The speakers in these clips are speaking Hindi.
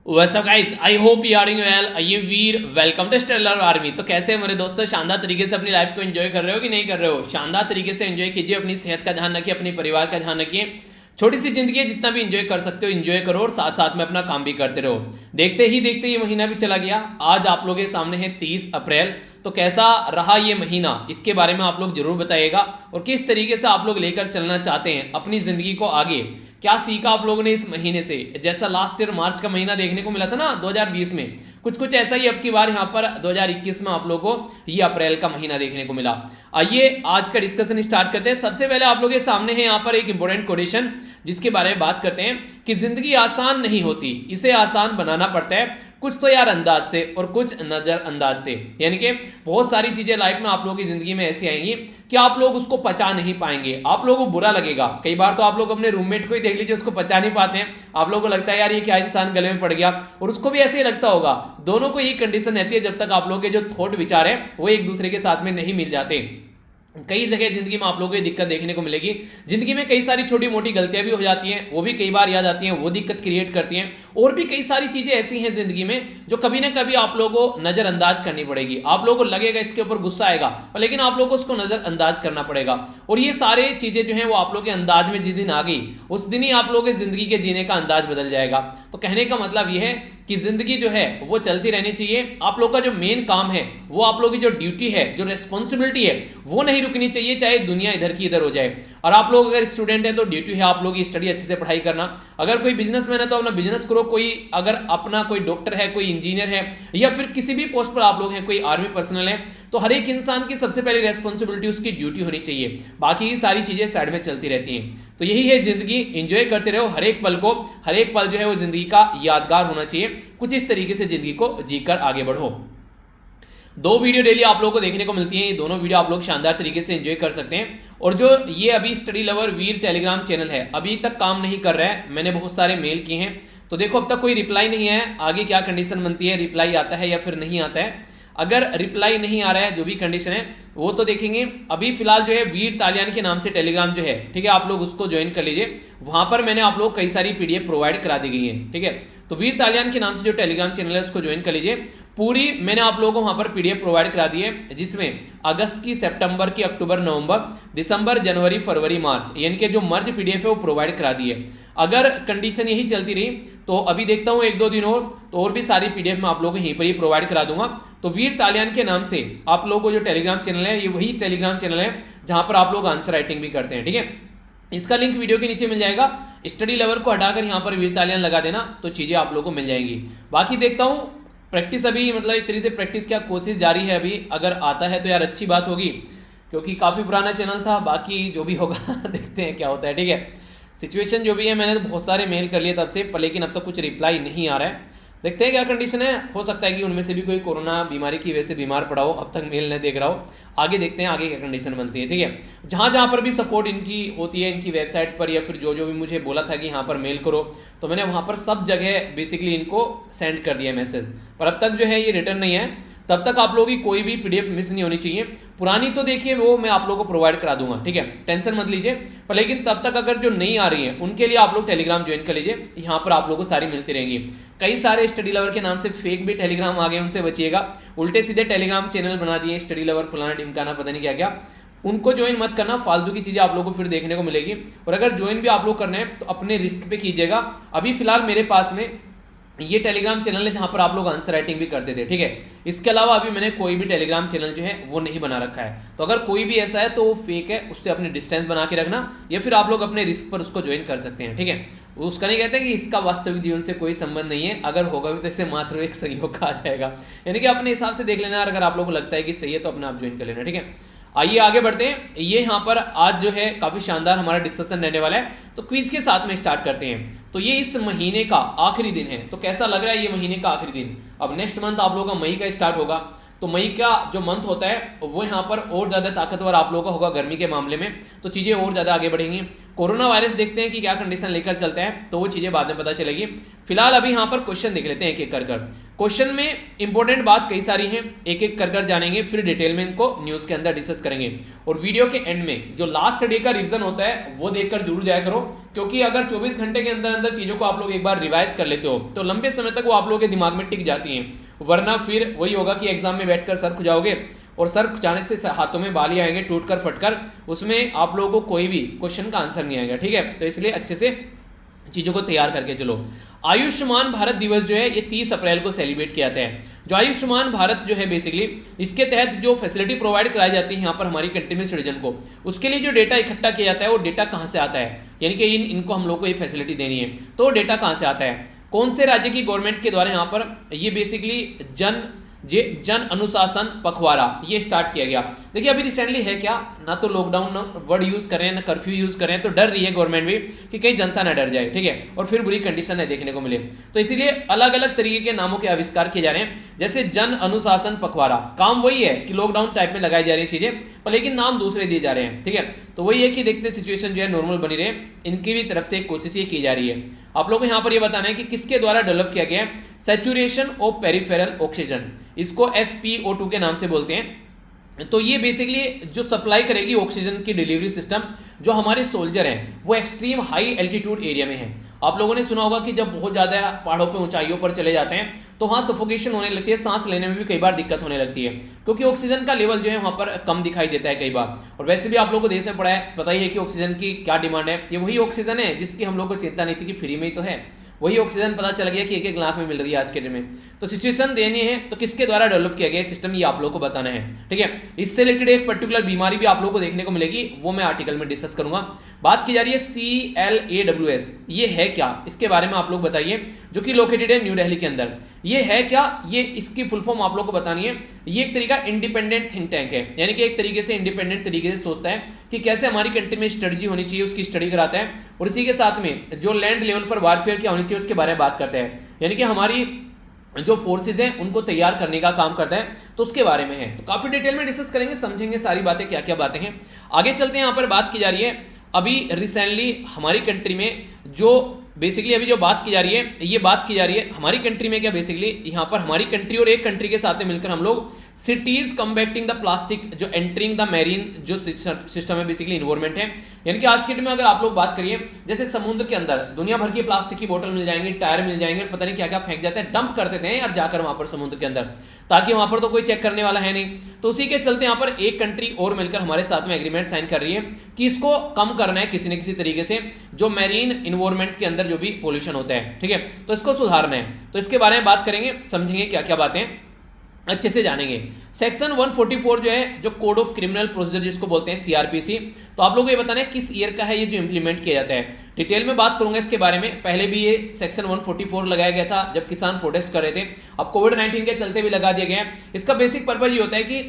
What's up guys? I hope you are doing well. ये वीर वेलकम टू स्टेलर आर्मी। तो कैसे हैं मेरे दोस्तों? शानदार तरीके से अपनी लाइफ को एंजॉय कर रहे हो कि नहीं कर रहे हो? शानदार तरीके से एंजॉय कीजिए, अपनी सेहत का ध्यान रखिए, अपने परिवार का ध्यान रखिए। छोटी सी जिंदगी है, जितना भी एंजॉय कर सकते हो एंजॉय करो और साथ साथ में अपना काम भी करते रहो। देखते ही देखते ये महीना भी चला गया। आज आप लोगों के सामने है 30 अप्रैल। तो कैसा रहा ये महीना, इसके बारे में आप लोग जरूर बताइएगा और किस तरीके से आप लोग लेकर चलना चाहते हैं अपनी जिंदगी को आगे। क्या सीखा आप लोगों ने इस महीने से? जैसा लास्ट ईयर मार्च का महीना देखने को मिला था ना 2020 में, कुछ ऐसा ही अब की बार यहाँ पर 2021 में आप लोगों को ये अप्रैल का महीना देखने को मिला। आइए आज का डिस्कशन स्टार्ट करते हैं। सबसे पहले आप लोगों के सामने है यहाँ पर एक इंपॉर्टेंट क्वेश्चन जिसके बारे में बात करते हैं कि जिंदगी आसान नहीं होती, इसे आसान बनाना पड़ता है, कुछ तो यार अंदाज से और कुछ नजरअंदाज से। यानी कि बहुत सारी चीजें लाइफ में आप लोगों की जिंदगी में ऐसी आएंगी कि आप लोग उसको पचा नहीं पाएंगे, आप लोगों को बुरा लगेगा। कई बार तो आप लोग अपने रूममेट को ही देख लीजिए, उसको पचा नहीं पाते हैं, आप लोगों को लगता है यार ये क्या इंसान गले में पड़ गया, और उसको भी ऐसे ही लगता होगा। दोनों को यही कंडीशन रहती है जब तक आप लोगों के जो थॉट विचार है वो एक दूसरे के साथ में नहीं मिल जाते। कई जगह जिंदगी में आप लोगों को दिक्कत देखने को मिलेगी। जिंदगी में कई सारी छोटी मोटी गलतियां भी हो जाती हैं, वो भी कई बार याद आती हैं, वो दिक्कत क्रिएट करती हैं। और भी कई सारी चीजें ऐसी हैं जिंदगी में जो कभी ना कभी आप लोगों को नजरअंदाज करनी पड़ेगी। आप लोगों को लगेगा इसके ऊपर गुस्सा आएगा, लेकिन आप लोगों को उसको नजरअंदाज करना पड़ेगा। और ये सारे चीजें जो है वो आप लोगों के अंदाज में जिस दिन आ गई उस दिन ही आप लोगों के जिंदगी के जीने का अंदाज बदल जाएगा। तो कहने का मतलब यह है कि जिंदगी जो है वो चलती रहनी चाहिए। आप लोग का जो मेन काम है, वो आप लोगों की जो ड्यूटी है, जो रेस्पॉन्सिबिलिटी है, वो नहीं रुकनी चाहिए, चाहे दुनिया इधर की इधर हो जाए। और आप लोग अगर स्टूडेंट है तो ड्यूटी है आप लोग की स्टडी अच्छे से पढ़ाई करना। अगर कोई बिजनेसमैन है तो अपना बिजनेस करो। कोई अगर अपना कोई डॉक्टर है, कोई इंजीनियर है, या फिर किसी भी पोस्ट पर आप लोग हैं, कोई आर्मी पर्सनल है, तो हर एक इंसान की सबसे पहली रेस्पॉन्सिबिलिटी उसकी ड्यूटी होनी चाहिए। बाकी सारी चीजें साइड में चलती रहती हैं। तो यही है जिंदगी, एंजॉय करते रहो हर एक पल को। हर एक पल जो है वो जिंदगी का यादगार होना चाहिए। कुछ इस तरीके से जिंदगी को जीकर आगे बढ़ो। 2 वीडियो डेली आप लोगों को देखने को मिलती हैं। ये दोनों वीडियो आप लोग शानदार तरीके से एंजॉय कर सकते हैं। और जो ये अभी स्टडी लवर वीर टेलीग्राम चैनल है अभी तक काम नहीं कर रहा है। मैंने बहुत सारे मेल किए हैं, तो देखो अब तक कोई रिप्लाई नहीं है। आगे क्या कंडीशन बनती है, रिप्लाई आता है या फिर नहीं आता है। अगर रिप्लाई नहीं आ रहा है, जो भी कंडीशन है वो तो देखेंगे। अभी फिलहाल जो है वीर तालियान के नाम से टेलीग्राम जो है, ठीक है, आप लोग उसको ज्वाइन कर लीजिए। वहां पर मैंने आप लोग कई सारी पीडीएफ प्रोवाइड करा दी गई है, ठीक है। तो वीर तालियान के नाम से जो टेलीग्राम चैनल है उसको ज्वाइन कर लीजिए। पूरी मैंने आप लोगों को वहां पर पीडीएफ प्रोवाइड करा दी है, जिसमें अगस्त की, सितंबर की, अक्टूबर, नवंबर, दिसंबर, जनवरी, फरवरी, मार्च, यानी कि जो मर्ज पीडीएफ है वो प्रोवाइड करा दी है। अगर कंडीशन यही चलती रही तो अभी देखता हूं 1-2 दिन और भी सारी पीडीएफ में आप लोगों को यहीं पर ही प्रोवाइड करा दूंगा। तो वीर तालियान के नाम से आप लोगों को जो टेलीग्राम चैनल है, ये वही टेलीग्राम चैनल है जहां पर आप लोग आंसर राइटिंग भी करते हैं, ठीक है। इसका लिंक वीडियो के नीचे मिल जाएगा। स्टडी लेवल को हटाकर यहाँ पर वीर तालियान लगा देना तो चीजें आप लोगों को मिल जाएंगी। बाकी देखता हूँ प्रैक्टिस, अभी मतलब एक तरीके से प्रैक्टिस क्या कोशिश जारी है अभी। अगर आता है तो यार अच्छी बात होगी, क्योंकि काफी पुराना चैनल था। बाकी जो भी होगा देखते हैं क्या होता है, ठीक है। सिचुएशन जो भी है, मैंने तो बहुत सारे मेल कर लिए तब से, लेकिन अब तक कुछ रिप्लाई नहीं आ रहा है। देखते हैं क्या कंडीशन है। हो सकता है कि उनमें से भी कोई कोरोना बीमारी की वजह से बीमार पड़ा हो, अब तक मेल नहीं देख रहा हो। आगे देखते हैं आगे क्या कंडीशन बनती है, ठीक है। जहाँ जहाँ पर भी सपोर्ट इनकी होती है, इनकी वेबसाइट पर, या फिर जो भी मुझे बोला था कि यहाँ पर मेल करो, तो मैंने वहाँ पर सब जगह बेसिकली इनको सेंड कर दिया मैसेज। पर अब तक जो है ये रिटर्न नहीं है। तब तक आप लोगों की कोई भी पीडीएफ मिस नहीं होनी चाहिए। पुरानी तो देखिए वो मैं आप लोगों को प्रोवाइड करा दूंगा, ठीक है, टेंशन मत लीजिए। पर लेकिन तब तक अगर जो नहीं आ रही है उनके लिए आप लोग टेलीग्राम ज्वाइन कर लीजिए। यहाँ पर आप लोगों को सारी मिलती रहेंगी। कई सारे स्टडी लवर के नाम से फेक भी टेलीग्राम आ गए, उनसे बचिएगा। उल्टे सीधे टेलीग्राम चैनल बना दिए, स्टडी लवर फलाना ढिमकाना पता नहीं क्या क्या। उनको ज्वाइन मत करना, फालतू की चीजें आप लोगों को फिर देखने को मिलेगी। और अगर ज्वाइन भी आप लोग करना है तो अपने रिस्क पे कीजिएगा। अभी फिलहाल मेरे पास में ये टेलीग्राम चैनल है जहां पर आप लोग आंसर राइटिंग भी करते थे, ठीक है। इसके अलावा अभी मैंने कोई भी टेलीग्राम चैनल जो है वो नहीं बना रखा है। तो अगर कोई भी ऐसा है तो वो फेक है, उससे अपने डिस्टेंस बना के रखना, या फिर आप लोग अपने रिस्क पर उसको ज्वाइन कर सकते हैं, ठीक है। उसका नहीं कहते कि इसका वास्तविक जीवन से कोई संबंध नहीं है, अगर होगा भी तो इससे मात्र एक संयोग आ जाएगा। यानी कि अपने हिसाब से देख लेना, अगर आप लोग को लगता है कि सही है तो अपने आप ज्वाइन कर लेना, ठीक है। आइए आगे बढ़ते हैं। ये यहाँ पर आज जो है काफी शानदार हमारा डिस्कशन रहने वाला है, तो क्विज के साथ में स्टार्ट करते हैं। तो ये इस महीने का आखिरी दिन है। तो कैसा लग रहा है ये महीने का आखिरी दिन? अब नेक्स्ट मंथ आप लोगों का मई का स्टार्ट होगा। तो मई का जो मंथ होता है वो यहाँ पर और ज्यादा ताकतवर आप लोगों का होगा गर्मी के मामले में, तो चीजें और ज्यादा आगे बढ़ेंगी। कोरोना वायरस देखते हैं कि क्या कंडीशन लेकर चलता है, तो वो चीजें बाद में पता चलेगी। फिलहाल अभी यहाँ पर क्वेश्चन देख लेते हैं एक एक कर। क्वेश्चन में इंपॉर्टेंट बात कई सारी हैं, एक एक कर जानेंगे, फिर डिटेल में इनको न्यूज के अंदर डिस्कस करेंगे। और वीडियो के एंड में जो लास्ट डे का रिवीजन होता है वो देखकर जरूर जाया करो, क्योंकि अगर 24 घंटे के अंदर अंदर चीजों को आप लोग एक बार रिवाइज कर लेते हो तो लंबे समय तक वो आप लोगों के दिमाग में टिक जाती हैं, वरना फिर वही होगा कि एग्जाम में बैठकर सर खुजाओगे और सर खुजाने से हाथों में बाली आएंगे टूट कर फटकर, उसमें आप लोगों को कोई भी क्वेश्चन का आंसर नहीं आएगा। ठीक है, तो इसलिए अच्छे से चीजों को तैयार करके चलो। आयुष्मान भारत दिवस जो है ये 30 अप्रैल को सेलिब्रेट किया जाता है। जो आयुष्मान भारत जो है बेसिकली इसके तहत जो फैसिलिटी प्रोवाइड कराई जाती है यहाँ पर हमारी कंट्री में सिटीजन को, उसके लिए जो डेटा इकट्ठा किया जाता है वो डेटा कहाँ से आता है, यानी कि इनको हम लोग को ये फैसिलिटी देनी है, तो वो डेटा कहाँ से आता है, कौन से राज्य की गवर्नमेंट के द्वारा यहाँ पर ये बेसिकली जन अनुशासन पखवाड़ा ये स्टार्ट किया गया। देखिए अभी रिसेंटली है क्या, ना तो लॉकडाउन वर्ड यूज कर रहे हैं, ना कर्फ्यू यूज कर रहे हैं, तो डर रही है गवर्नमेंट भी कि कहीं जनता ना डर जाए। ठीक है, और फिर बुरी कंडीशन है देखने को मिले, तो इसीलिए अलग अलग तरीके के नामों के आविष्कार किए जा रहे हैं। जैसे जन अनुशासन पखवाड़ा, काम वही है कि लॉकडाउन टाइप में लगाई जा रही चीजें, पर लेकिन नाम दूसरे दिए जा रहे हैं। ठीक है, तो वही है कि देखते सिचुएशन जो है नॉर्मल बनी रहे, इनकी भी तरफ से कोशिश ये की जा रही है। आप लोगों को यहाँ पर ये बताना है कि किसके द्वारा डेवलप किया गया है, सैचुरेशन ऑफ पेरिफेरल ऑक्सीजन, इसको SpO2 के नाम से बोलते हैं। तो ये बेसिकली जो सप्लाई करेगी ऑक्सीजन की डिलीवरी सिस्टम, जो हमारे सोल्जर हैं वो एक्सट्रीम हाई एल्टीट्यूड एरिया में है। आप लोगों ने सुना होगा कि जब बहुत ज्यादा पहाड़ों पे ऊंचाइयों पर चले जाते हैं तो वहां सफोकेशन होने लगती है, सांस लेने में भी कई बार दिक्कत होने लगती है, क्योंकि ऑक्सीजन का लेवल जो है वहां पर कम दिखाई देता है कई बार। और वैसे भी आप लोगों को देश में पड़ा है, पता ही है कि ऑक्सीजन की क्या डिमांड है। ये वही ऑक्सीजन है जिसकी हम लोग को चिंता नहीं थी कि फ्री में ही तो है, वही ऑक्सीजन पता चल गया कि 1-1 लाख में मिल रही है आज के दिन में। तो सिचुएशन देनी है तो किसके द्वारा डेवलप किया गया सिस्टम, ये आप लोगों को बताना है। ठीक है, इससे रिलेटेड एक पर्टिकुलर बीमारी भी आप लोगों को देखने को मिलेगी, वो मैं आर्टिकल में डिस्कस करूंगा। बात की जा रही है CLAWS, ये है क्या, इसके बारे में आप लोग बताइए, जो कि लोकेटेड है न्यू दिल्ली के अंदर। ये है क्या, ये इसकी फुल फॉर्म आप लोग को बतानी है। ये एक तरीका इंडिपेंडेंट थिंक टैंक है, यानी कि एक तरीके से इंडिपेंडेंट तरीके से सोचता है कि कैसे हमारी कंट्री में स्ट्रेटजी होनी चाहिए, उसकी स्टडी कराता है। और इसी के साथ में जो लैंड लेवल पर वारफेयर क्या होनी चाहिए उसके बारे में बात करता है, यानी कि हमारी जो फोर्सेज हैं उनको तैयार करने का काम करता है, तो उसके बारे में है। तो काफी डिटेल में डिस्कस करेंगे, समझेंगे सारी बातें क्या क्या बातें हैं। आगे चलते हैं, यहाँ पर बात की जा रही है अभी रिसेंटली हमारी कंट्री में जो बेसिकली अभी जो बात की जा रही है, ये बात की जा रही है हमारी कंट्री में क्या, बेसिकली यहाँ पर हमारी कंट्री और एक कंट्री के साथ में मिलकर हम लोग सिटीज कम्बैक्टिंग द प्लास्टिक जो एंटरिंग द मैरीन जो सिस्टम है बेसिकली इन्वायरमेंट है। यानी कि आज के दिन में अगर आप लोग बात करिए, जैसे समुद्र के अंदर दुनिया भर की प्लास्टिक की बोतल मिल जाएंगी, टायर मिल जाएंगे, पता नहीं क्या क्या फेंक जाते हैं, डंप कर देते हैं यार जाकर वहां पर समुद्र के अंदर, ताकि वहां पर तो कोई चेक करने वाला है नहीं। तो उसी के चलते यहाँ पर एक कंट्री और मिलकर हमारे साथ में एग्रीमेंट साइन कर रही है कि इसको कम करना है किसी न किसी तरीके से, जो मैरीन इन्वायरमेंट के अंदर जो भी पोल्यूशन होता है। ठीक है, तो इसको सुधारना है, तो इसके बारे में बात करेंगे, समझेंगे क्या क्या बातें अच्छे से जानेंगे। सेक्शन 144 जो है, जो कोड ऑफ क्रिमिनल प्रोसीजर जिसको बोलते हैं CRPC, तो आप लोगों को ये बताना है किस ईयर का है ये जो इंप्लीमेंट किया जाता है। डिटेल में बात करूंगा इसके बारे में। पहले भी ये सेक्शन 144 लगाया गया था जब किसान प्रोटेस्ट कर रहे थे, अब कोविड-19 के चलते भी लगा दिया गया है। इसका बेसिक पर्पज ये होता है कि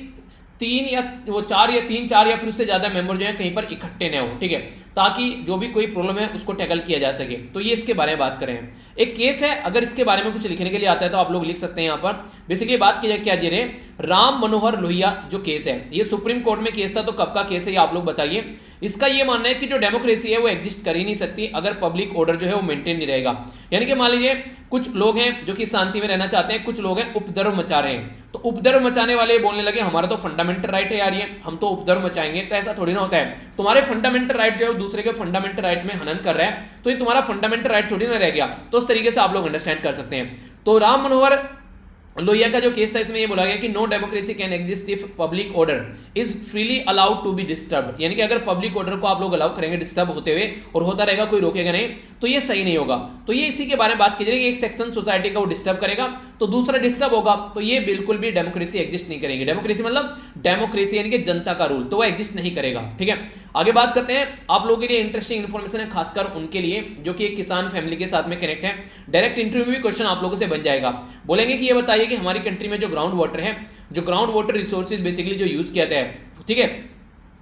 4 या फिर उससे ज्यादा मेंबर जो है कहीं पर इकट्ठे न हो। ठीक है, ताकि जो भी कोई प्रॉब्लम है उसको टैकल किया जा सके। तो ये इसके बारे में बात करें। एक केस है, अगर इसके बारे में कुछ लिखने के लिए आता है तो आप लोग लिख सकते हैं यहाँ पर। बेसिकली बात की जाए क्या जी रे, राम मनोहर लोहिया जो केस है, ये सुप्रीम कोर्ट में केस था, तो कब का केस है ये आप लोग बताइए। इसका ये मानना है कि जो डेमोक्रेसी है वो एग्जिस्ट कर ही नहीं सकती अगर पब्लिक ऑर्डर जो है वो मेंटेन नहीं रहेगा। यानी कि मान लीजिए कुछ लोग हैं जो कि शांति में रहना चाहते हैं, कुछ लोग हैं उपद्रव मचा रहे हैं, तो उपद्रव मचाने वाले बोलने लगे हमारा तो फंडामेंटल राइट है यार, ये हम तो उपद्रव मचाएंगे। तो ऐसा थोड़ी ना होता है, तुम्हारे फंडामेंटल राइट जो है दूसरे के फंडामेंटल राइट में हनन कर रहा है, तो ये तुम्हारा फंडामेंटल राइट थोड़ी ना रह गया। तो उस तरीके से आप लोग अंडरस्टैंड कर सकते हैं। तो राम मनोहर लोहिया का जो केस था इसमें ये बोला गया कि no democracy can exist if public order is freely allowed to be disturb, यानी कि अगर पब्लिक ऑर्डर को आप लोग अलाउ करेंगे डिस्टर्ब होते हुए और होता रहेगा, कोई रोकेगा नहीं, तो ये सही नहीं होगा। तो ये इसी के बारे में बात की जाएगी, एक सेक्शन सोसाइटी का वो डिस्टर्ब करेगा तो दूसरा डिस्टर्ब होगा, तो ये बिल्कुल भी डेमोक्रेसी एग्जिस्ट नहीं करेगी। डेमोक्रेसी मतलब डेमोक्रेसी यानी कि जनता का रूल, तो वो एग्जिस्ट नहीं करेगा। ठीक है, आगे बात करते हैं। आप लोगों के लिए इंटरेस्टिंग इन्फॉर्मेशन है, खासकर उनके लिए जो कि एक किसान फैमिली के साथ में कनेक्ट है। डायरेक्ट इंटरव्यू में भी क्वेश्चन आप लोगों से बन जाएगा। बोलेंगे कि ये बताइए कि हमारी कंट्री में जो ग्राउंड वाटर है, जो ग्राउंड वाटर रिसोर्सेज बेसिकली जो यूज किया जाता है, ठीक है,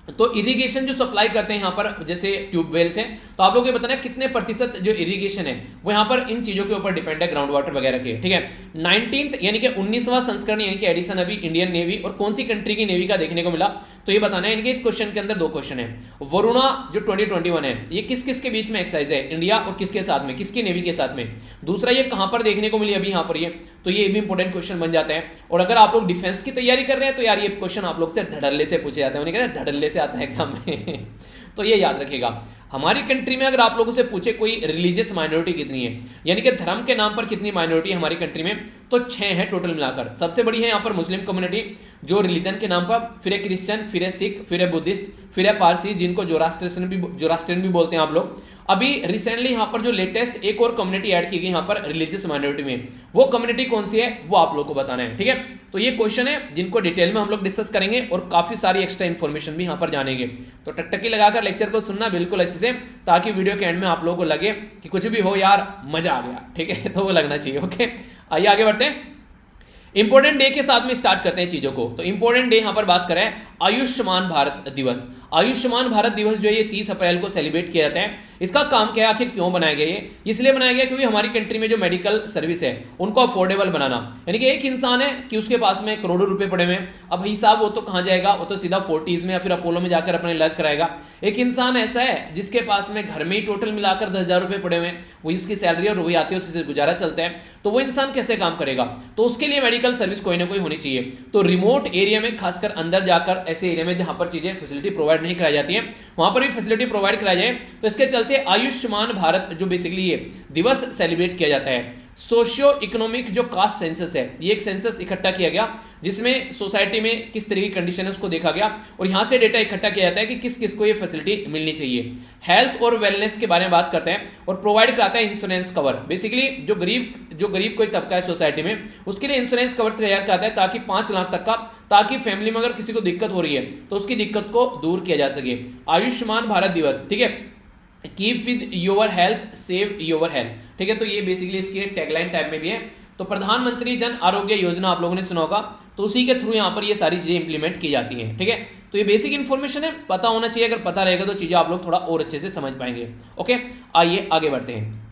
तो इरिगेशन जो सप्लाई करते हैं यहाँ पर जैसे ट्यूबवेल्स हैं, तो आप लोगों को बताना कितने प्रतिशत जो इरिगेशन है वो यहाँ पर इन चीजों के ऊपर डिपेंड है, ग्राउंड वाटर वगैरह के। ठीक है, 19th यानी कि 19वां संस्करण यानी कि एडिशन अभी इंडियन नेवी और कौन सी कंट्री की नेवी का देखने को मिला, तो ये बताना है। यानी कि इस क्वेश्चन के अंदर दो क्वेश्चन है। वरुणा जो 2021 है ये किस किस के बीच में एक्सरसाइज है, इंडिया और किसके साथ में, किसकी नेवी के साथ में। दूसरा ये कहां पर देखने को मिली अभी यहाँ पर ये, तो ये भी इंपॉर्टेंट क्वेश्चन बन जाता है। और अगर आप लोग डिफेंस की तैयारी कर रहे हैं तो यार ये क्वेश्चन आप लोग से धड़ल्ले से पूछे जाते हैं, उन्हें कहते हैं धड़ल्ले से आता है एग्जाम में तो ये याद रखिएगा। हमारी कंट्री में अगर आप लोगों से पूछे कोई रिलीजियस माइनॉरिटी कितनी है, यानी कि धर्म के नाम पर कितनी माइनॉरिटी है हमारी कंट्री में, तो 6 है टोटल मिलाकर। सबसे बड़ी है यहाँ पर मुस्लिम कम्युनिटी जो रिलीजन के नाम पर, फिर है क्रिश्चियन, फिर है सिख, फिर है बुद्धिस्ट, फिर है पारसी जिनको जोरास्ट्रियन भी बोलते हैं आप लोग। अभी रिसेंटली यहाँ पर जो लेटेस्ट एक और कम्युनिटी ऐड की गई यहाँ पर रिलीजियस माइनॉरिटी में, वो कम्युनिटी कौन सी है वो आप लोग को बताना है। ठीक है, तो ये क्वेश्चन है जिनको डिटेल में हम लोग डिस्कस करेंगे और काफी सारी एक्स्ट्रा इन्फॉर्मेशन भी यहाँ पर जानेंगे। तो टकटकी लगाकर लेक्चर को सुनना बिल्कुल अच्छे से, ताकि वीडियो के एंड में आप लोगों को लगे कि कुछ भी हो यार मजा आ गया। ठीक है, तो वो लगना चाहिए। ओके, आइए आगे बढ़ते हैं। इंपॉर्टेंट डे के साथ में स्टार्ट करते हैं चीजों को। तो इंपॉर्टेंट डे यहां पर बात करें आयुष्मान भारत दिवस। आयुष्मान भारत दिवस जो है ये 30 अप्रैल को सेलिब्रेट किया जाता है। इसका काम क्या है, आखिर क्यों बनाया गया ये, इसलिए बनाया गया क्योंकि हमारी कंट्री में जो मेडिकल सर्विस है उनको अफोर्डेबल बनाना। यानी कि एक इंसान है कि उसके पास में करोड़ों रुपए पड़े हुए हैं, अब भाई साहब वो तो कहां जाएगा, वो तो सीधा फोर्टीज में या फिर अपोलो में जाकर अपना इलाज कराएगा। एक इंसान ऐसा है जिसके पास में घर में ही टोटल मिलाकर 10,000 रुपए पड़े हुए हैं, वही उसकी सैलरी और वही आती है, उससे गुजारा चलता है, तो वो इंसान कैसे काम करेगा। तो उसके लिए मेडिकल सर्विस कोई ना कोई होनी चाहिए। तो रिमोट एरिया में, खासकर अंदर जाकर ऐसे एरिया में जहां पर चीजें फैसिलिटी प्रोवाइड नहीं कराई जाती है, वहां पर भी फैसिलिटी प्रोवाइड कराई जाए। तो इसके चलते आयुष्मान भारत जो बेसिकली ये दिवस सेलिब्रेट किया जाता है। सोशियो इकोनॉमिक जो कास्ट सेंसस है, ये एक सेंसस इकट्ठा किया गया जिसमें सोसाइटी में किस तरह की कंडीशन है उसको देखा गया और यहां से डेटा इकट्ठा किया जाता है कि किस किस को ये फैसिलिटी मिलनी चाहिए। हेल्थ और वेलनेस के बारे में बात करते हैं और प्रोवाइड कराता है इंश्योरेंस कवर। बेसिकली जो गरीब कोई तबका है सोसाइटी में, उसके लिए इंश्योरेंस कवर तैयार कराता है ताकि 5 लाख तक का, ताकि फैमिली में अगर किसी को दिक्कत हो रही है तो उसकी दिक्कत को दूर किया जा सके। आयुष्मान भारत दिवस, ठीक है, keep with your health save your health. ठीक है, तो ये बेसिकली इसकी टैगलाइन टाइप में भी है। तो प्रधानमंत्री जन आरोग्य योजना आप लोगों ने सुना होगा, तो उसी के थ्रू यहाँ पर ये सारी चीजें इंप्लीमेंट की जाती हैं। ठीक है, तो ये बेसिक इन्फॉर्मेशन है, पता होना चाहिए। अगर पता रहेगा तो चीजें आप लोग थोड़ा और अच्छे से समझ पाएंगे। ओके, आइए आगे बढ़ते हैं।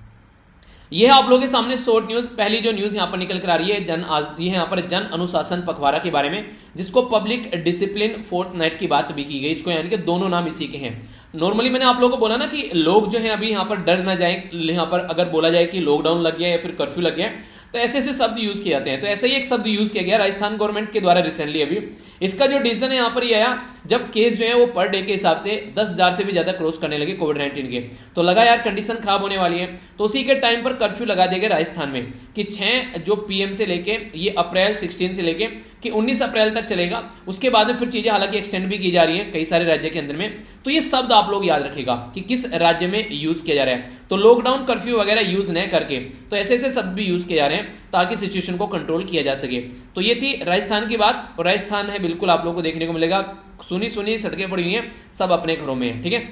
ये है आप लोगों के सामने शॉर्ट न्यूज। पहली जो न्यूज यहाँ पर निकल कर आ रही है ये है यहाँ पर जन अनुशासन पखवाड़ा के बारे में, जिसको पब्लिक डिसिप्लिन फोर्टनाइट की बात भी की गई। इसको यानी कि दोनों नाम इसी के हैं। नॉर्मली मैंने आप लोगों को बोला ना कि लोग जो है अभी यहाँ पर डर ना जाए, यहाँ पर अगर बोला जाए कि लॉकडाउन लग गया या फिर कर्फ्यू लग गया, तो ऐसे ऐसे शब्द यूज किए जाते हैं। तो ऐसे ही एक शब्द यूज किया गया राजस्थान गवर्नमेंट के द्वारा रिसेंटली अभी। इसका जो डिसीजन है यहाँ पर ये आया जब केस जो है वो पर डे के हिसाब से 10,000 से भी ज्यादा क्रॉस करने लगे कोविड-19 के, तो लगा यार कंडीशन खराब होने वाली है। तो उसी के टाइम पर कर्फ्यू लगा दिया गया राजस्थान में कि 6 जो पीएम से लेके ये अप्रैल 16 से लेके कि 19 अप्रैल तक चलेगा। उसके बाद में फिर चीजें हालांकि एक्सटेंड भी की जा रही है कई सारे राज्य के अंदर में। तो ये शब्द आप लोग याद रखेगा कि किस राज्य में यूज किया जा रहा है। तो लॉकडाउन कर्फ्यू वगैरह यूज न करके तो ऐसे ऐसे शब्द भी यूज किए जा रहे हैं ताकि सिचुएशन को कंट्रोल किया जा सके। तो ये थी राजस्थान की बात, और राजस्थान है बिल्कुल आप लोगों को देखने को मिलेगा, सुनी सुनी सड़कें पड़ी हुई हैं, सब अपने घरों में है। ठीक है,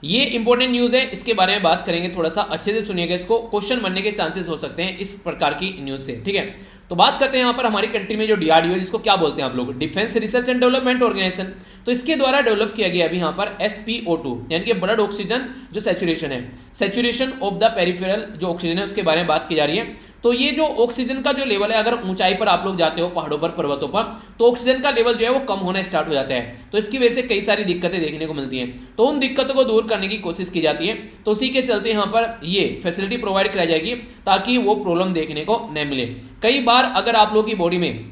ये इंपॉर्टेंट न्यूज है, इसके बारे में बात करेंगे, थोड़ा सा अच्छे से सुनिएगा, इसको क्वेश्चन बनने के चांसेस हो सकते हैं इस प्रकार की न्यूज से। ठीक है, तो बात करते हैं यहाँ पर हमारी कंट्री में जो डीआरडीओ, जिसको क्या बोलते हैं आप लोग, defence research and development organisation, तो इसके द्वारा डेवलप किया गया अभी यहाँ पर SpO2 यानी कि ब्लड ऑक्सीजन जो सैचुरेशन है, सैचुरेशन ऑफ द पेरिफेरल जो ऑक्सीजन है उसके बारे में बात की जा रही है। तो ये जो ऑक्सीजन का जो लेवल है, अगर ऊंचाई पर आप लोग जाते हो पहाड़ों पर, पर्वतों पर, तो ऑक्सीजन का लेवल जो है वो कम होना स्टार्ट हो जाता है। तो इसकी वजह से कई सारी दिक्कतें देखने को मिलती हैं, तो उन दिक्कतों को दूर करने की कोशिश की जाती है। तो उसी के चलते यहाँ पर ये फैसिलिटी प्रोवाइड कराई जाएगी ताकि वो प्रॉब्लम देखने को न मिले। कई बार अगर आप लोग की बॉडी में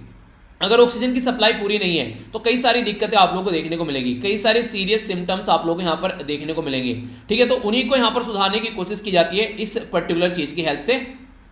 अगर ऑक्सीजन की सप्लाई पूरी नहीं है तो कई सारी दिक्कतें आप लोगों को देखने को मिलेगी, कई सारे सीरियस सिम्टम्स आप लोग यहाँ पर देखने को मिलेंगे। ठीक है, तो उन्हीं को यहाँ पर सुधारने की कोशिश की जाती है इस पर्टिकुलर चीज की हेल्प से।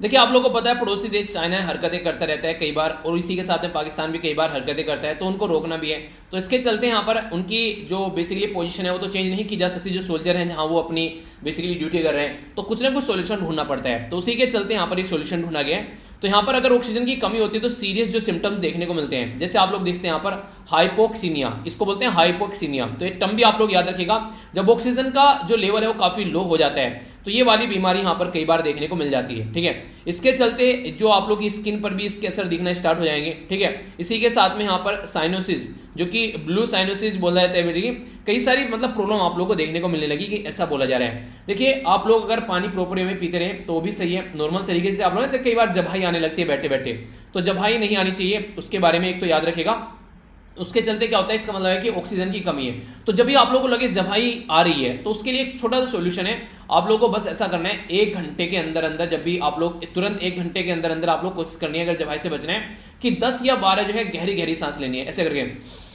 देखिए आप लोगों को पता है पड़ोसी देश चाइना हरकतें करता रहता है कई बार, और इसी के साथ में पाकिस्तान भी कई बार हरकतें करता है, तो उनको रोकना भी है। तो इसके चलते यहाँ पर उनकी जो बेसिकली पोजीशन है वो तो चेंज नहीं की जा सकती, जो सोल्जर हैं जहाँ वो अपनी बेसिकली ड्यूटी कर रहे हैं, तो कुछ ना कुछ सोल्यूशन ढूंढना पड़ता है। तो उसी के चलते यहाँ पर ये सोल्यूशन ढूंढा गया है। तो यहाँ पर अगर ऑक्सीजन की कमी होती है तो सीरियस जो सिम्टम्स देखने को मिलते हैं, जैसे आप लोग देखते हैं यहाँ पर हाइपोक्सीनिया, इसको बोलते हैं हाइपोक्सीनिया। तो ये टर्म भी आप लोग याद रखिएगा, जब ऑक्सीजन का जो लेवल है वो काफी लो हो जाता है तो ये वाली बीमारी यहाँ पर कई बार देखने को मिल जाती है। ठीक है, इसके चलते जो आप लोग की स्किन पर भी इसके असर दिखना स्टार्ट हो जाएंगे। ठीक है, इसी के साथ में यहाँ पर साइनोसिस, जो कि ब्लू साइनोसिस बोला जाता है बेटी, कई सारी मतलब प्रॉब्लम आप लोगों को देखने को मिलने लगी कि ऐसा बोला जा रहा है। देखिए, आप लोग अगर पानी प्रॉपर वे में पीते रहे तो वो भी सही है, नॉर्मल तरीके से। आप लोग तो कई बार जबाई आने लगती है बैठे बैठे, तो जबाई नहीं आनी चाहिए, उसके बारे में एक तो याद रखेगा। उसके चलते क्या होता है, इसका मतलब है कि ऑक्सीजन की कमी है। तो जब भी आप लोगों को लगे जबाई आ रही है तो उसके लिए एक छोटा सा सॉल्यूशन है, आप लोगों को बस ऐसा करना है 1 घंटे के अंदर अंदर, जब भी आप लोग तुरंत 1 घंटे के अंदर अंदर आप लोग कोशिश करनी है अगर जबाई से बचना है कि 10 या 12 जो है गहरी गहरी सांस लेनी है, ऐसे करके।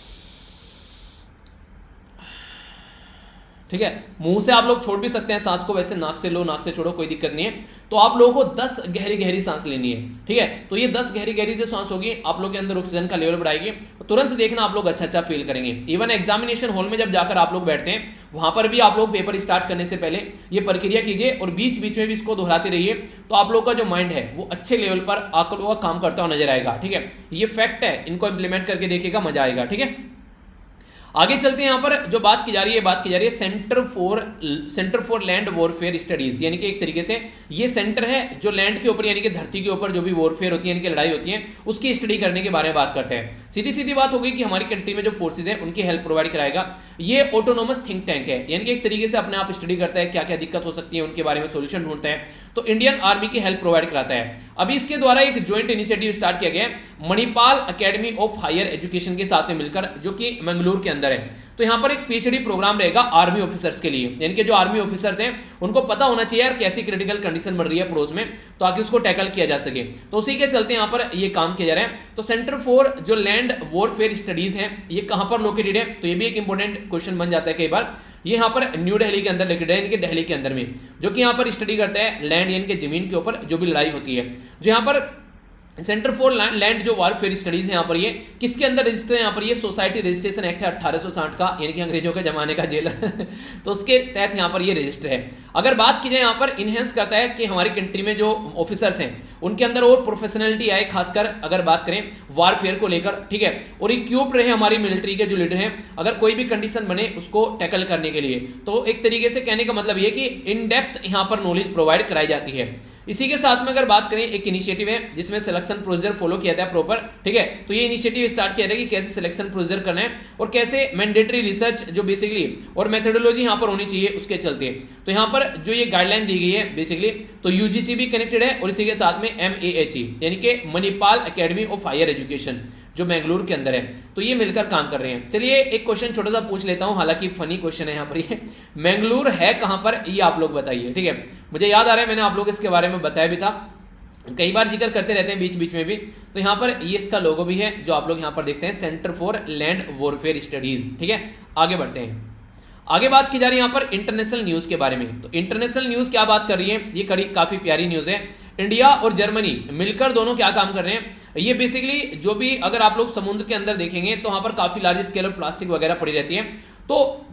ठीक है, मुंह से आप लोग छोड़ भी सकते हैं सांस को, वैसे नाक से लो, नाक से छोड़ो, कोई दिक्कत नहीं है। तो आप लोगों को 10 गहरी गहरी सांस लेनी है। ठीक है, तो ये 10 गहरी गहरी जो सांस होगी आप लोग के अंदर ऑक्सीजन का लेवल बढ़ाएगी, तो तुरंत देखना आप लोग अच्छा अच्छा फील करेंगे। इवन एग्जामिनेशन हॉल में जब जाकर आप लोग बैठते हैं, वहां पर भी आप लोग पेपर स्टार्ट करने से पहले ये प्रक्रिया कीजिए और बीच बीच में भी इसको दोहराते रहिए, तो आप लोग का जो माइंड है वो अच्छे लेवल पर आंकड़ों का काम करता हुआ नजर आएगा। ठीक है, ये फैक्ट है, इनको इंप्लीमेंट करके देखिएगा, मजा आएगा। ठीक है, आगे चलते हैं। यहाँ पर जो बात की जा रही है centre for land warfare studies, यानी कि एक तरीके से ये सेंटर है जो लैंड के ऊपर यानी कि धरती के ऊपर जो भी वॉरफेयर होती है, यानी कि लड़ाई होती है, उसकी स्टडी करने के बारे में बात करते हैं। सीधी सीधी बात होगी कि हमारी कंट्री में जो फोर्सेज है उनकी हेल्प प्रोवाइड कराएगा। ये ऑटोनोमस थिंक टैंक है, यानी कि एक तरीके से अपने आप स्टडी करता है, क्या क्या दिक्कत हो सकती है उनके बारे में सोल्यूशन ढूंढता है, तो इंडियन आर्मी की हेल्प प्रोवाइड कराता है। अभी इसके द्वारा एक ज्वाइंट इनिशिएटिव स्टार्ट किया गया है Manipal academy of higher education के साथ में मिलकर, जो कि मंगलूर के अंदर है। तो यहाँ पर एक पीएचडी प्रोग्राम रहेगा आर्मी ऑफिसर्स के लिए, यानी कि जो आर्मी ऑफिसर्स हैं उनको पता होना चाहिए यार कैसी क्रिटिकल कंडीशन बन रही है पड़ोस में, तो आगे उसको टैकल किया जा सके। तो उसी के चलते यहाँ पर ये काम किया जा रहा है। तो सेंटर फॉर जो लैंड वॉरफेयर स्टडीज है, ये कहां पर लोकेटेड है, तो ये भी एक इंपॉर्टेंट क्वेश्चन बन जाता है कई बार। ये यहाँ पर न्यू दिल्ली के अंदर लोकेटेड है, यानी कि दिल्ली के अंदर में, जो कि यहाँ पर स्टडी करता है लैंड यानी कि जमीन के ऊपर जो भी लड़ाई होती है। जो यहाँ पर सेंटर फॉर लैंड जो वॉरफेयर स्टडीज है, यहाँ पर ये किसके अंदर रजिस्टर है, यहाँ पर ये सोसाइटी रजिस्ट्रेशन एक्ट है 1860 का, यानी कि अंग्रेजों के जमाने का जेल तो उसके तहत यहाँ पर ये रजिस्टर है। अगर बात की जाए यहाँ पर इनहेंस करता है कि हमारी कंट्री में जो ऑफिसर्स हैं उनके अंदर और प्रोफेशनलिटी आए, खासकर अगर बात करें वॉरफेयर को लेकर। ठीक है, और इक्विप्ड रहे हमारी मिलिट्री के जो लीडर हैं, अगर कोई भी कंडीशन बने उसको टैकल करने के लिए। तो एक तरीके से कहने का मतलब ये कि इन डेप्थ यहाँ पर नॉलेज प्रोवाइड कराई जाती है। इसी के साथ में अगर बात करें, एक इनिशिएटिव है जिसमें सिलेक्शन प्रोसीजर फॉलो किया जाता है प्रॉपर। ठीक है, तो ये इनिशिएटिव स्टार्ट किया जाएगा कि कैसे सिलेक्शन प्रोसीजर करना है और कैसे मैंडेटरी रिसर्च जो बेसिकली और मेथोडोलॉजी यहाँ पर होनी चाहिए उसके चलते। तो यहाँ पर जो ये गाइडलाइन दी गई है बेसिकली, तो यूजीसी भी कनेक्टेड है और इसी के साथ में MAHE यानी कि Manipal academy of higher education जो बेंगलुरु के अंदर है, तो ये मिलकर काम कर रहे हैं। चलिए एक क्वेश्चन छोटा सा पूछ लेता हूं, हालांकि फनी क्वेश्चन है यहाँ पर। ये बेंगलुरु है कहां पर, ये आप लोग बताइए। ठीक है, मुझे याद आ रहा है मैंने आप लोग इसके बारे में बताया भी था, कई बार जिक्र करते रहते हैं बीच बीच में भी। तो यहाँ पर ये इसका लोगो भी है जो आप लोग यहाँ पर देखते हैं, centre for land warfare studies. ठीक है, आगे बढ़ते हैं। आगे बात की जा रही है यहाँ पर इंटरनेशनल न्यूज के बारे में। तो इंटरनेशनल न्यूज क्या बात कर रही है, ये काफी प्यारी न्यूज है। इंडिया और जर्मनी मिलकर दोनों क्या काम कर रहे हैं, ये बेसिकली जो भी अगर आप लोग समुद्र के अंदर देखेंगे तो वहां पर काफी लार्ज स्केल पर प्लास्टिक वगैरह पड़ी रहती है। तो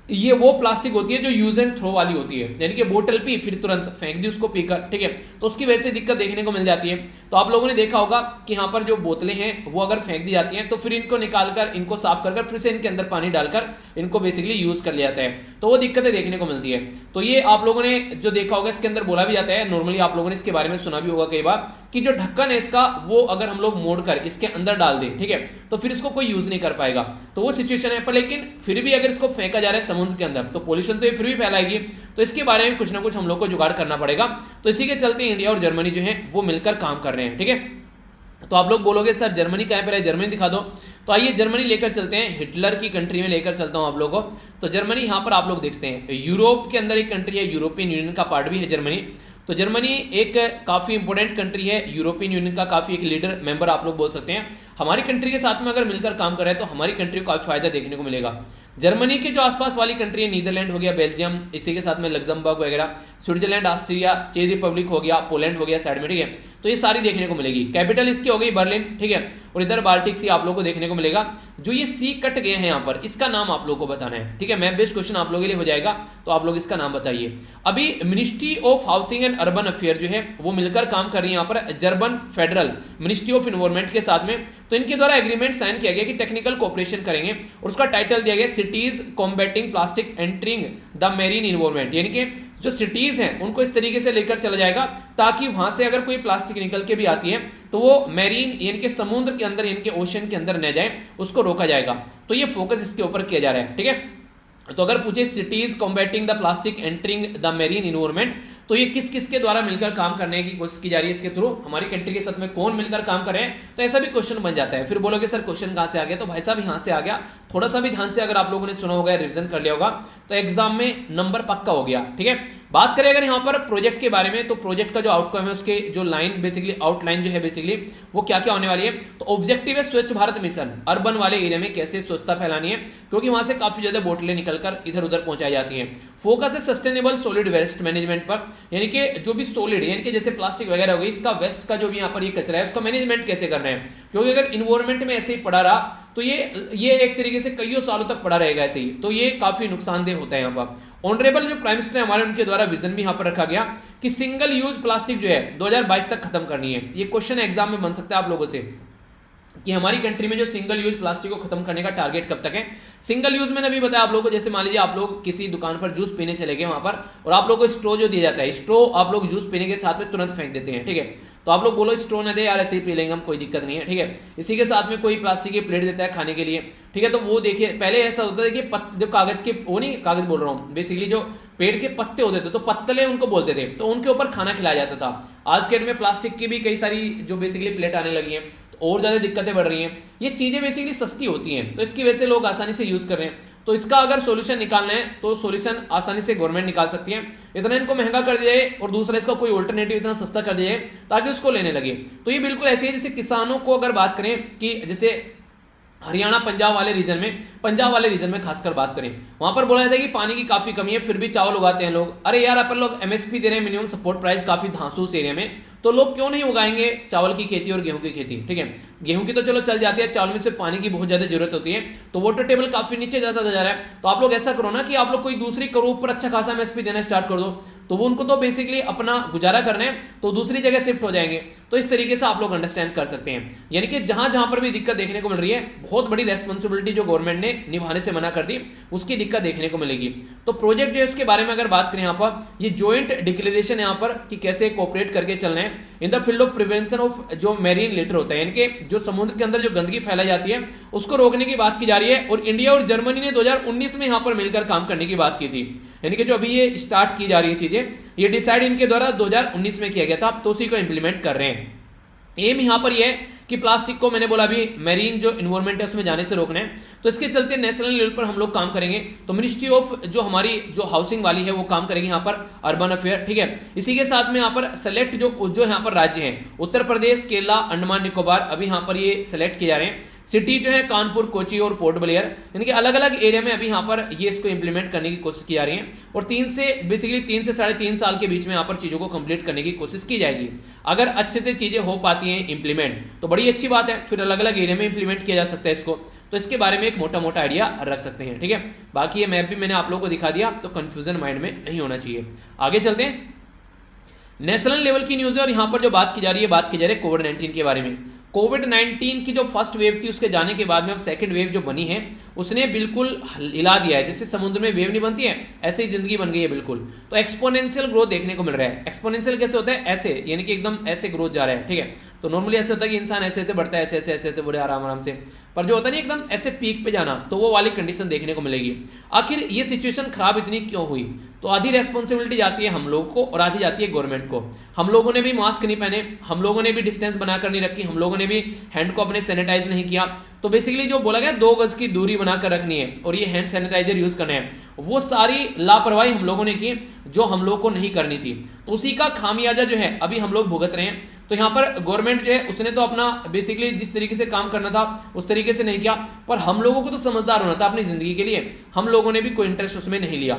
ये वो प्लास्टिक होती है जो यूज एंड थ्रो वाली होती है, यानी कि बोतल पी फिर तुरंत फेंक दी उसको पीकर। ठीक है, तो उसकी वजह से दिक्कत देखने को मिल जाती है। तो आप लोगों ने देखा होगा कि यहाँ पर जो बोतलें हैं वो अगर फेंक दी जाती हैं तो फिर इनको निकालकर इनको साफ कर फिर से इनके अंदर पानी डालकर इनको बेसिकली यूज कर लिया जाता है, तो वो दिक्कतें देखने को मिलती है। तो ये आप लोगों ने जो देखा होगा इसके अंदर बोला भी जाता है, नॉर्मली आप लोगों ने इसके बारे में सुना भी होगा कई बार, कि जो ढक्कन है इसका वो अगर हम लोग मोड़कर इसके अंदर डाल दें, ठीक है, तो फिर इसको कोई यूज नहीं कर पाएगा। तो वो सिचुएशन है। पर लेकिन फिर भी अगर इसको फेंका जा रहा है समुद्र के अंदर तो पॉल्यूशन तो ये फिर भी फैलाएगी, तो इसके बारे में कुछ ना कुछ हम लोग को जुगाड़ करना पड़ेगा। तो इसी के चलते इंडिया और जर्मनी जो है वो मिलकर काम कर रहे हैं। ठीक है, तो आप लोग बोलोगे सर जर्मनी कहाँ पर है, जर्मनी दिखा दो। तो आइए जर्मनी लेकर चलते हैं, हिटलर की कंट्री में लेकर चलता हूं आप लोगों को। तो जर्मनी यहाँ पर आप लोग देखते हैं यूरोप के अंदर एक कंट्री है, यूरोपियन यूनियन का पार्ट भी है जर्मनी। तो जर्मनी एक काफी इंपॉर्टेंट कंट्री है, यूरोपियन यूनियन का काफी एक लीडर मेंबर आप लोग बोल सकते हैं। हमारी कंट्री के साथ में अगर मिलकर काम कर रहे हैं तो हमारी कंट्री को काफी फायदा देखने को मिलेगा। जर्मनी के जो आसपास वाली कंट्री है, नीदरलैंड हो गया, बेल्जियम, इसी के साथ में लग्जमबर्ग वगैरह, स्विट्जरलैंड, ऑस्ट्रिया, चेक रिपब्लिक हो गया, पोलैंड हो गया साइड में। ठीक है, तो ये सारी देखने को मिलेगी। कैपिटल इसकी हो गई बर्लिन। ठीक है, और इधर बाल्टिक सी आप लोगों को देखने को मिलेगा। जो ये सी कट गए हैं यहाँ पर, इसका नाम आप लोगों को बताना है। ठीक है, मैप बेस्ड क्वेश्चन आप लोगों के लिए हो जाएगा, तो आप लोग इसका नाम बताइए। अभी ministry of housing and urban affair जो है वो मिलकर काम कर रही है यहाँ पर German federal ministry of environment के साथ में। तो इनके द्वारा एग्रीमेंट साइन किया गया कि टेक्निकल कोऑपरेशन करेंगे और उसका टाइटल दिया गया cities combating plastic entering the marine environment, यानी कि जो सिटीज हैं उनको इस तरीके से लेकर चला जाएगा ताकि वहां से अगर कोई प्लास्टिक निकल के भी आती है तो वो मेरीन यानी कि समुद्र के अंदर यानी कि ओशन के अंदर न जाए, उसको रोका जाएगा। तो ये फोकस इसके ऊपर किया जा रहा है, ठीक है। तो अगर पूछे cities combating the plastic entering the marine environment, तो ये किस किस के द्वारा मिलकर काम करने की कोशिश की जा रही है, इसके थ्रू हमारी कंट्री के साथ में कौन मिलकर काम कर रहे हैं, तो ऐसा भी क्वेश्चन बन जाता है। फिर बोलोगे सर क्वेश्चन कहां से आ गया, तो भाई साहब यहां से आ गया। थोड़ा सा भी ध्यान से अगर आप लोगों ने सुना होगा, रिवीजन कर लिया होगा, तो एग्जाम में नंबर पक्का हो गया, ठीक है। बात करें अगर यहाँ पर प्रोजेक्ट के बारे में, तो प्रोजेक्ट का जो आउटकम है, उसके जो लाइन बेसिकली आउटलाइन जो है बेसिकली वो क्या क्या होने वाली है, तो ऑब्जेक्टिव है स्वच्छ भारत मिशन, अर्बन वाले एरिया में कैसे स्वच्छता फैलानी है, क्योंकि वहां से काफी ज्यादा बोतलें निकलकर इधर उधर पहुंचाई जाती हैं। फोकस है सस्टेनेबल सॉलिड वेस्ट मैनेजमेंट पर, यानी कि जो भी सॉलिड यानी कि जैसे प्लास्टिक वगैरह हो गई, इसका वेस्ट का जो भी यहाँ पर ये कचरा है उसका मैनेजमेंट कैसे कर रहे हैं, क्योंकि अगर इन्वायरमेंट में ऐसे ही पड़ा रहा तो ये एक तरीके से कईयों सालों तक पड़ा रहेगा ऐसे ही, तो ये काफी नुकसानदेह होता है यहाँ पर। ऑनरेबल जो प्राइम मिनिस्टर हमारे, उनके द्वारा विजन भी यहाँ पर रखा गया कि सिंगल यूज प्लास्टिक जो है 2022 तक खत्म करनी है। ये क्वेश्चन एग्जाम में बन सकता है आप लोगों से कि हमारी कंट्री में जो सिंगल यूज प्लास्टिक को खत्म करने का टारगेट कब तक है। सिंगल यूज मैंने अभी बताया आप लोगों को, जैसे मान लीजिए आप लोग किसी दुकान पर जूस पीने चले गए वहां पर, और आप लोग को स्ट्रो जो दिया जाता है, स्ट्रो आप लोग जूस पीने के साथ में तुरंत फेंक देते हैं, ठीक है। तो आप लोग बोलो स्ट्रो न दे यार, ऐसे ही पी लेंगे हम, कोई दिक्कत नहीं है, ठीक है। इसी के साथ में कोई प्लास्टिक की प्लेट देता है खाने के लिए, ठीक है। तो वो देखिए पहले ऐसा होता है, देखिए जो कागज के, वो नहीं कागज बोल रहा हूँ, बेसिकली जो पेड़ के पत्ते होते थे, तो पत्तले उनको बोलते थे, तो उनके ऊपर खाना खिलाया जाता था। आज के डेट में प्लास्टिक की भी कई सारी जो बेसिकली प्लेट आने लगी हैं, और ज्यादा दिक्कतें बढ़ रही हैं। ये चीजें बेसिकली सस्ती होती हैं, तो इसकी वजह से लोग आसानी से यूज कर रहे हैं। तो इसका अगर सॉल्यूशन निकालना है तो सॉल्यूशन आसानी से गवर्नमेंट निकाल सकती है, इतना इनको महंगा कर दिया जाए और दूसरा इसका कोई अल्टरनेटिव इतना सस्ता कर दिया जाए ताकि उसको लेने लगे। तो ये बिल्कुल ऐसे है जैसे किसानों को अगर बात करें कि जैसे हरियाणा पंजाब वाले रीजन में खासकर बात करें, वहां पर बोला जाता है कि पानी की काफी कमी है, फिर भी चावल उगाते हैं लोग। अरे यार अपन लोग एमएसपी दे रहे हैं, मिनिमम सपोर्ट प्राइस, काफी धांसू उस एरिया में, तो लोग क्यों नहीं उगाएंगे चावल की खेती और गेहूं की खेती, ठीक है। गेहूं की तो चलो चल जाती है, चावल में से पानी की बहुत ज्यादा जरूरत होती है, तो वाटर टेबल काफी नीचे जाता जा रहा है। तो आप लोग ऐसा करो ना कि आप लोग कोई दूसरी करो पर अच्छा खासा एमएसपी देना स्टार्ट कर दो, तो वो उनको तो बेसिकली अपना गुजारा करना है, तो दूसरी जगह शिफ्ट हो जाएंगे। तो इस तरीके से आप लोग अंडरस्टैंड कर सकते हैं, यानी कि जहां जहां पर भी दिक्कत देखने को मिल रही है, बहुत बड़ी रेस्पॉन्सिबिलिटी जो गवर्नमेंट ने निभाने से मना कर दी, उसकी दिक्कत देखने को मिलेगी। तो प्रोजेक्ट जो है उसके बारे में अगर बात करें यहाँ पर, ये ज्वाइंट डिक्लेरेशन यहाँ पर कि कैसे कोऑपरेट करके चलना है in the field of prevention of जो मैरीन लिटर होता है, यानी कि जो समुद्र के अंदर जो गंदगी फैलाई जाती है उसको रोकने की बात की जा रही है। और इंडिया और जर्मनी ने 2019 में यहाँ पर मिलकर काम करने की बात की थी, यानी कि जो अभी ये स्टार्ट की जा रही है चीजें, ये डिसाइड इनके द्वारा 2019 में किया गया था, तो उसी को इंप्लीमेंट कर रहे हैं। एम यहां पर यह है कि प्लास्टिक को, मैंने बोला अभी मैरीन जो इन्वायरमेंट है उसमें जाने से रोकना है, तो इसके चलते नेशनल लेवल पर हम लोग काम करेंगे। तो मिनिस्ट्री ऑफ जो हमारी जो हाउसिंग वाली है वो काम करेगी यहाँ पर, अर्बन अफेयर, ठीक है। इसी के साथ में यहाँ पर सेलेक्ट जो यहाँ पर राज्य हैं, उत्तर प्रदेश, केरला, अंडमान निकोबार, अभी यहाँ पर ये सेलेक्ट किए जा रहे हैं। सिटी जो है कानपुर, कोची और पोर्ट ब्लेयर, यानी कि अलग अलग एरिया में अभी यहाँ पर ये इसको इंप्लीमेंट करने की कोशिश की जा रही है, और 3 से 3.5 साल के बीच में यहाँ पर चीजों को कंप्लीट करने की कोशिश की जाएगी। अगर अच्छे से चीजें हो पाती हैं इंप्लीमेंट तो बड़ी अच्छी बात है, फिर अलग अलग एरिया में इंप्लीमेंट किया जा सकता है इसको, तो इसके बारे में एक मोटा मोटा आइडिया रख सकते हैं, ठीक है। बाकी ये मैप भी मैंने आप लोगों को दिखा दिया, तो कंफ्यूजन माइंड में नहीं होना चाहिए। आगे चलते हैं, नेशनल लेवल की न्यूज है, और यहां पर जो बात की जा रही है कोविड-19 के बारे में। कोविड-19 की जो फर्स्ट वेव थी उसके जाने के बाद में अब सेकंड वेव जो बनी है उसने बिल्कुल हिला दिया है। जैसे समुद्र में वेव नहीं बनती है, ऐसे ही जिंदगी बन गई है बिल्कुल। तो एक्सपोनेंशियल ग्रोथ देखने को मिल रहा है। एक्सपोनेंशियल कैसे होता है, ऐसे, यानी कि एकदम ऐसे ग्रोथ जा रहा है, ठीक है। तो नॉर्मली ऐसे होता है कि इंसान ऐसे ऐसे बढ़ता है, ऐसे बड़े आराम से, पर जो होता है नहीं एकदम ऐसे पीक पे जाना, तो वो वाली कंडीशन देखने को मिलेगी। आखिर ये सिचुएशन खराब इतनी क्यों हुई, तो आधी रेस्पॉन्सिबिलिटी जाती है हम लोग को और आधी जाती है गवर्नमेंट को। हम लोगों ने भी मास्क नहीं पहने, हम लोगों ने भी डिस्टेंस बनाकर नहीं रखी, हम लोगों ने भी हैंड को अपने सैनिटाइज नहीं किया। तो बेसिकली जो बोला गया 2 गज की दूरी बनाकर रखनी है और ये हैंड सैनिटाइजर यूज करना है, वो सारी लापरवाही हम लोगों ने की जो हम लोग को नहीं करनी थी। तो उसी का खामियाजा जो है अभी हम लोग भुगत रहे हैं। तो यहाँ पर गवर्नमेंट जो है उसने तो अपना बेसिकली जिस तरीके से काम करना था उस तरीके से नहीं किया, पर हम लोगों को तो समझदार होना था अपनी जिंदगी के लिए, हम लोगों ने भी कोई इंटरेस्ट उसमें नहीं लिया।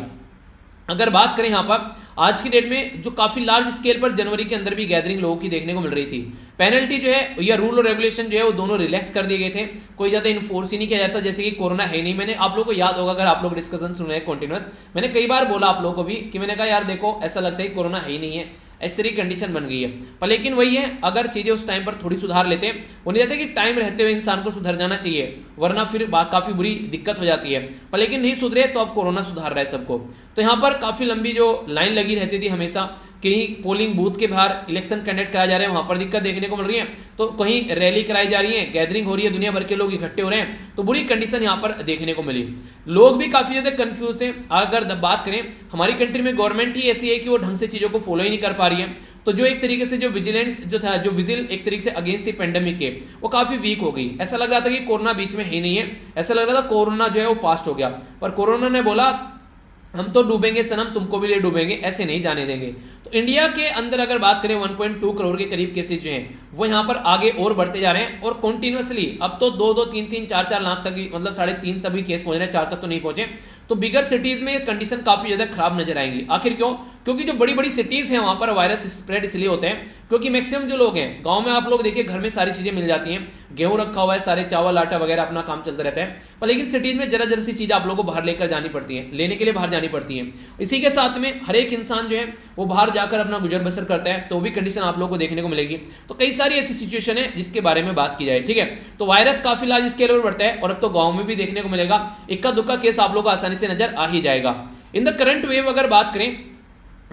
अगर बात करें यहाँ पर आज की डेट में जो काफी लार्ज स्केल पर जनवरी के अंदर भी गैदरिंग लोगों की देखने को मिल रही थी, पेनल्टी जो है या रूल और रेगुलेशन जो है वो दोनों रिलैक्स कर दिए गए थे, कोई ज्यादा इन्फोर्स ही नहीं किया जाता, जैसे कि कोरोना है नहीं। मैंने आप लोगों को याद होगा, अगर आप लोग डिस्कशन सुन रहे हैं कंटिन्यूअस, मैंने कई बार बोला आप लोगों को भी कि मैंने कहा यार देखो ऐसा लगता है कि कोरोना है ही नहीं है, इस तरह की कंडीशन बन गई है। पर लेकिन वही है, अगर चीजें उस टाइम पर थोड़ी सुधार लेते हैं, वो नहीं रहते कि टाइम रहते हुए इंसान को सुधर जाना चाहिए, वरना फिर काफी बुरी दिक्कत हो जाती है। पर लेकिन नहीं सुधरे तो अब कोरोना सुधार रहा है सबको। तो यहाँ पर काफी लंबी जो लाइन लगी रहती थी हमेशा, कहीं पोलिंग बूथ के बाहर इलेक्शन कंडक्ट कराया जा रहा है, वहां पर दिक्कत देखने को मिल रही है, तो कहीं रैली कराई जा रही है, गैदरिंग हो रही है, दुनिया भर के लोग इकट्ठे हो रहे हैं, तो बुरी कंडीशन यहाँ पर देखने को मिली। लोग भी काफी ज्यादा कंफ्यूज थे। अगर बात करें, हमारी कंट्री में गवर्नमेंट ही ऐसी है कि वो ढंग से चीजों को फॉलो ही नहीं कर पा रही है। तो जो एक तरीके से जो विजिलेंट जो था, जो विजिल एक तरीके से अगेंस्ट थी पेंडेमिक के, वो काफी वीक हो गई। ऐसा लग रहा था कि कोरोना बीच में ही नहीं है, ऐसा लग रहा था कोरोना जो है वो पास्ट हो गया। पर कोरोना ने बोला हम तो डूबेंगे सनम, तुमको भी ले डूबेंगे, ऐसे नहीं जाने देंगे। तो इंडिया के अंदर अगर बात करें 1.2 करोड़ के करीब केसेज जो हैं वो यहाँ पर आगे और बढ़ते जा रहे हैं, और कॉन्टिन्यूसली अब तो 2-2, 3-3, 4-4 लाख तक भी, मतलब 3.5 तक भी केस पहुंच रहे हैं, 4 तक तो नहीं पहुंचे। तो बिगर सिटीज में कंडीशन काफी ज्यादा खराब नजर आएंगी। आखिर क्यों? क्योंकि जो बड़ी बड़ी सिटीज हैं वहां पर वायरस स्प्रेड इसलिए होते हैं क्योंकि मैक्सिमम जो लोग हैं गांव में, आप लोग देखिए घर में सारी चीजें मिल जाती हैं, गेहूं रखा हुआ है, सारे चावल आटा वगैरह अपना काम चलता रहता है। पर लेकिन सिटीज में जरा जरा सी चीज आप लोगों को बाहर लेकर जानी पड़ती है, लेने के लिए बाहर जानी पड़ती है। इसी के साथ में हर एक इंसान जो है वो बाहर जाकर अपना गुजर बसर करता है, तो भी कंडीशन आप लोगों को देखने को मिलेगी। तो कई सारी ऐसी सिचुएशन है जिसके बारे में बात की जाए, ठीक है। तो वायरस काफी लार्ज स्केल पर बढ़ता है, और अब तो गांव में भी देखने को मिलेगा, इक्का दुक्का केस आप लोगों को आसानी से नजर आ ही जाएगा। इन द करंट वेव अगर बात करें,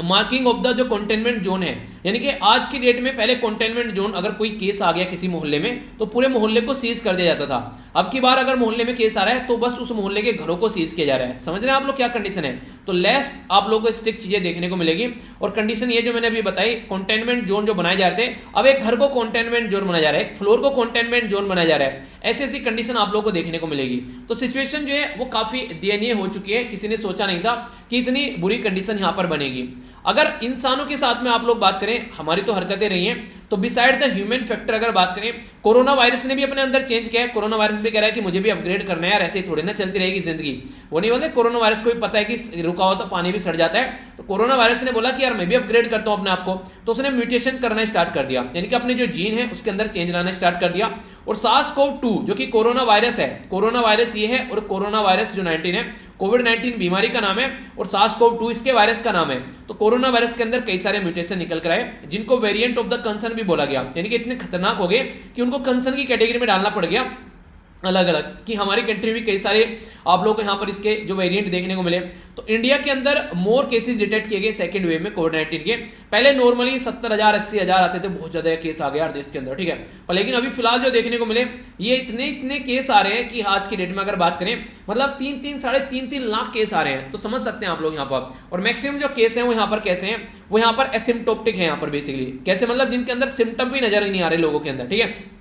मार्किंग ऑफ द जो कंटेनमेंट जोन है, यानी कि आज की डेट में पहले कंटेनमेंट जोन अगर कोई केस आ गया किसी मोहल्ले में तो पूरे मोहल्ले को सीज कर दिया जाता था। अब की बार अगर मोहल्ले में केस आ रहा है तो बस उस मोहल्ले के घरों को सीज किया जा रहा है। समझ रहे हैं आप लोग क्या कंडीशन है? तो लेस आप लोगों को स्ट्रिक्ट चीजें देखने को मिलेगी। और कंडीशन ये जो मैंने अभी बताई, कंटेनमेंट जोन जो बनाए जा रहे थे, अब एक घर को कंटेनमेंट जोन बनाया जा रहा है, एक फ्लोर को कंटेनमेंट जोन बनाया जा रहा है। ऐसी ऐसी कंडीशन आप लोगों को देखने को मिलेगी। तो सिचुएशन जो है वो काफी दयनीय हो चुकी है। किसी ने सोचा नहीं था कि इतनी बुरी कंडीशन यहां पर बनेगी। अगर इंसानों के साथ में आप लोग बात करें, हमारी तो हरकतें रही हैं, तो बिसाइड द ह्यूमन फैक्टर अगर बात करें, कोरोना वायरस ने भी अपने अंदर चेंज किया है। कोरोना वायरस भी कह रहा है कि मुझे भी अपग्रेड करना है यार, ऐसे ही थोड़ी ना चलती रहेगी जिंदगी। वो नहीं बोलते, कोरोना वायरस को भी पता है कि रुका हो तो पानी भी सड़ जाता है। तो कोरोना वायरस ने बोला कि यार मैं भी अपग्रेड करता हूं अपने आप को, तो उसने म्यूटेशन करना स्टार्ट कर दिया, यानी कि अपने जो जीन है उसके अंदर चेंज लाना स्टार्ट कर दिया। और SARS-CoV-2 जो कि कोरोना वायरस है, कोरोना वायरस ये है, और कोरोना वायरस जो 19 है, कोविड-19 बीमारी का नाम है, और SARS-CoV-2 इसके वायरस का नाम है। तो कोरोना वायरस के अंदर कई सारे म्यूटेशन निकल कर आए, जिनको वेरिएंट ऑफ द कंसर्न भी बोला गया, यानी कि इतने खतरनाक हो गए कि उनको कंसर्न की कैटेगरी में डालना पड़ गया अलग अलग, कि हमारी कंट्री में कई सारे आप लोग को यहाँ पर इसके जो वेरिएंट देखने को मिले। तो इंडिया के अंदर मोर केसेस डिटेक्ट किए गए सेकंड वेव में कोविड-19 के। पहले नॉर्मली 70,000 80,000 आते थे, बहुत ज्यादा केस आ गए यार देश के अंदर, ठीक है। पर लेकिन अभी फिलहाल जो देखने को मिले, ये इतने केस आ रहे हैं कि आज की डेट में अगर बात करें, मतलब 3-3 साढ़े 3-3 लाख केस आ रहे हैं। तो समझ सकते हैं आप लोग यहाँ पर। और मैक्सिमम जो केस हैं वो यहाँ पर कैसे हैं, वो यहाँ पर एसिम्प्टोमेटिक है। यहाँ पर बेसिकली कैसे, मतलब जिनके अंदर सिम्टम भी नजर नहीं आ रहे लोगों के अंदर, ठीक है।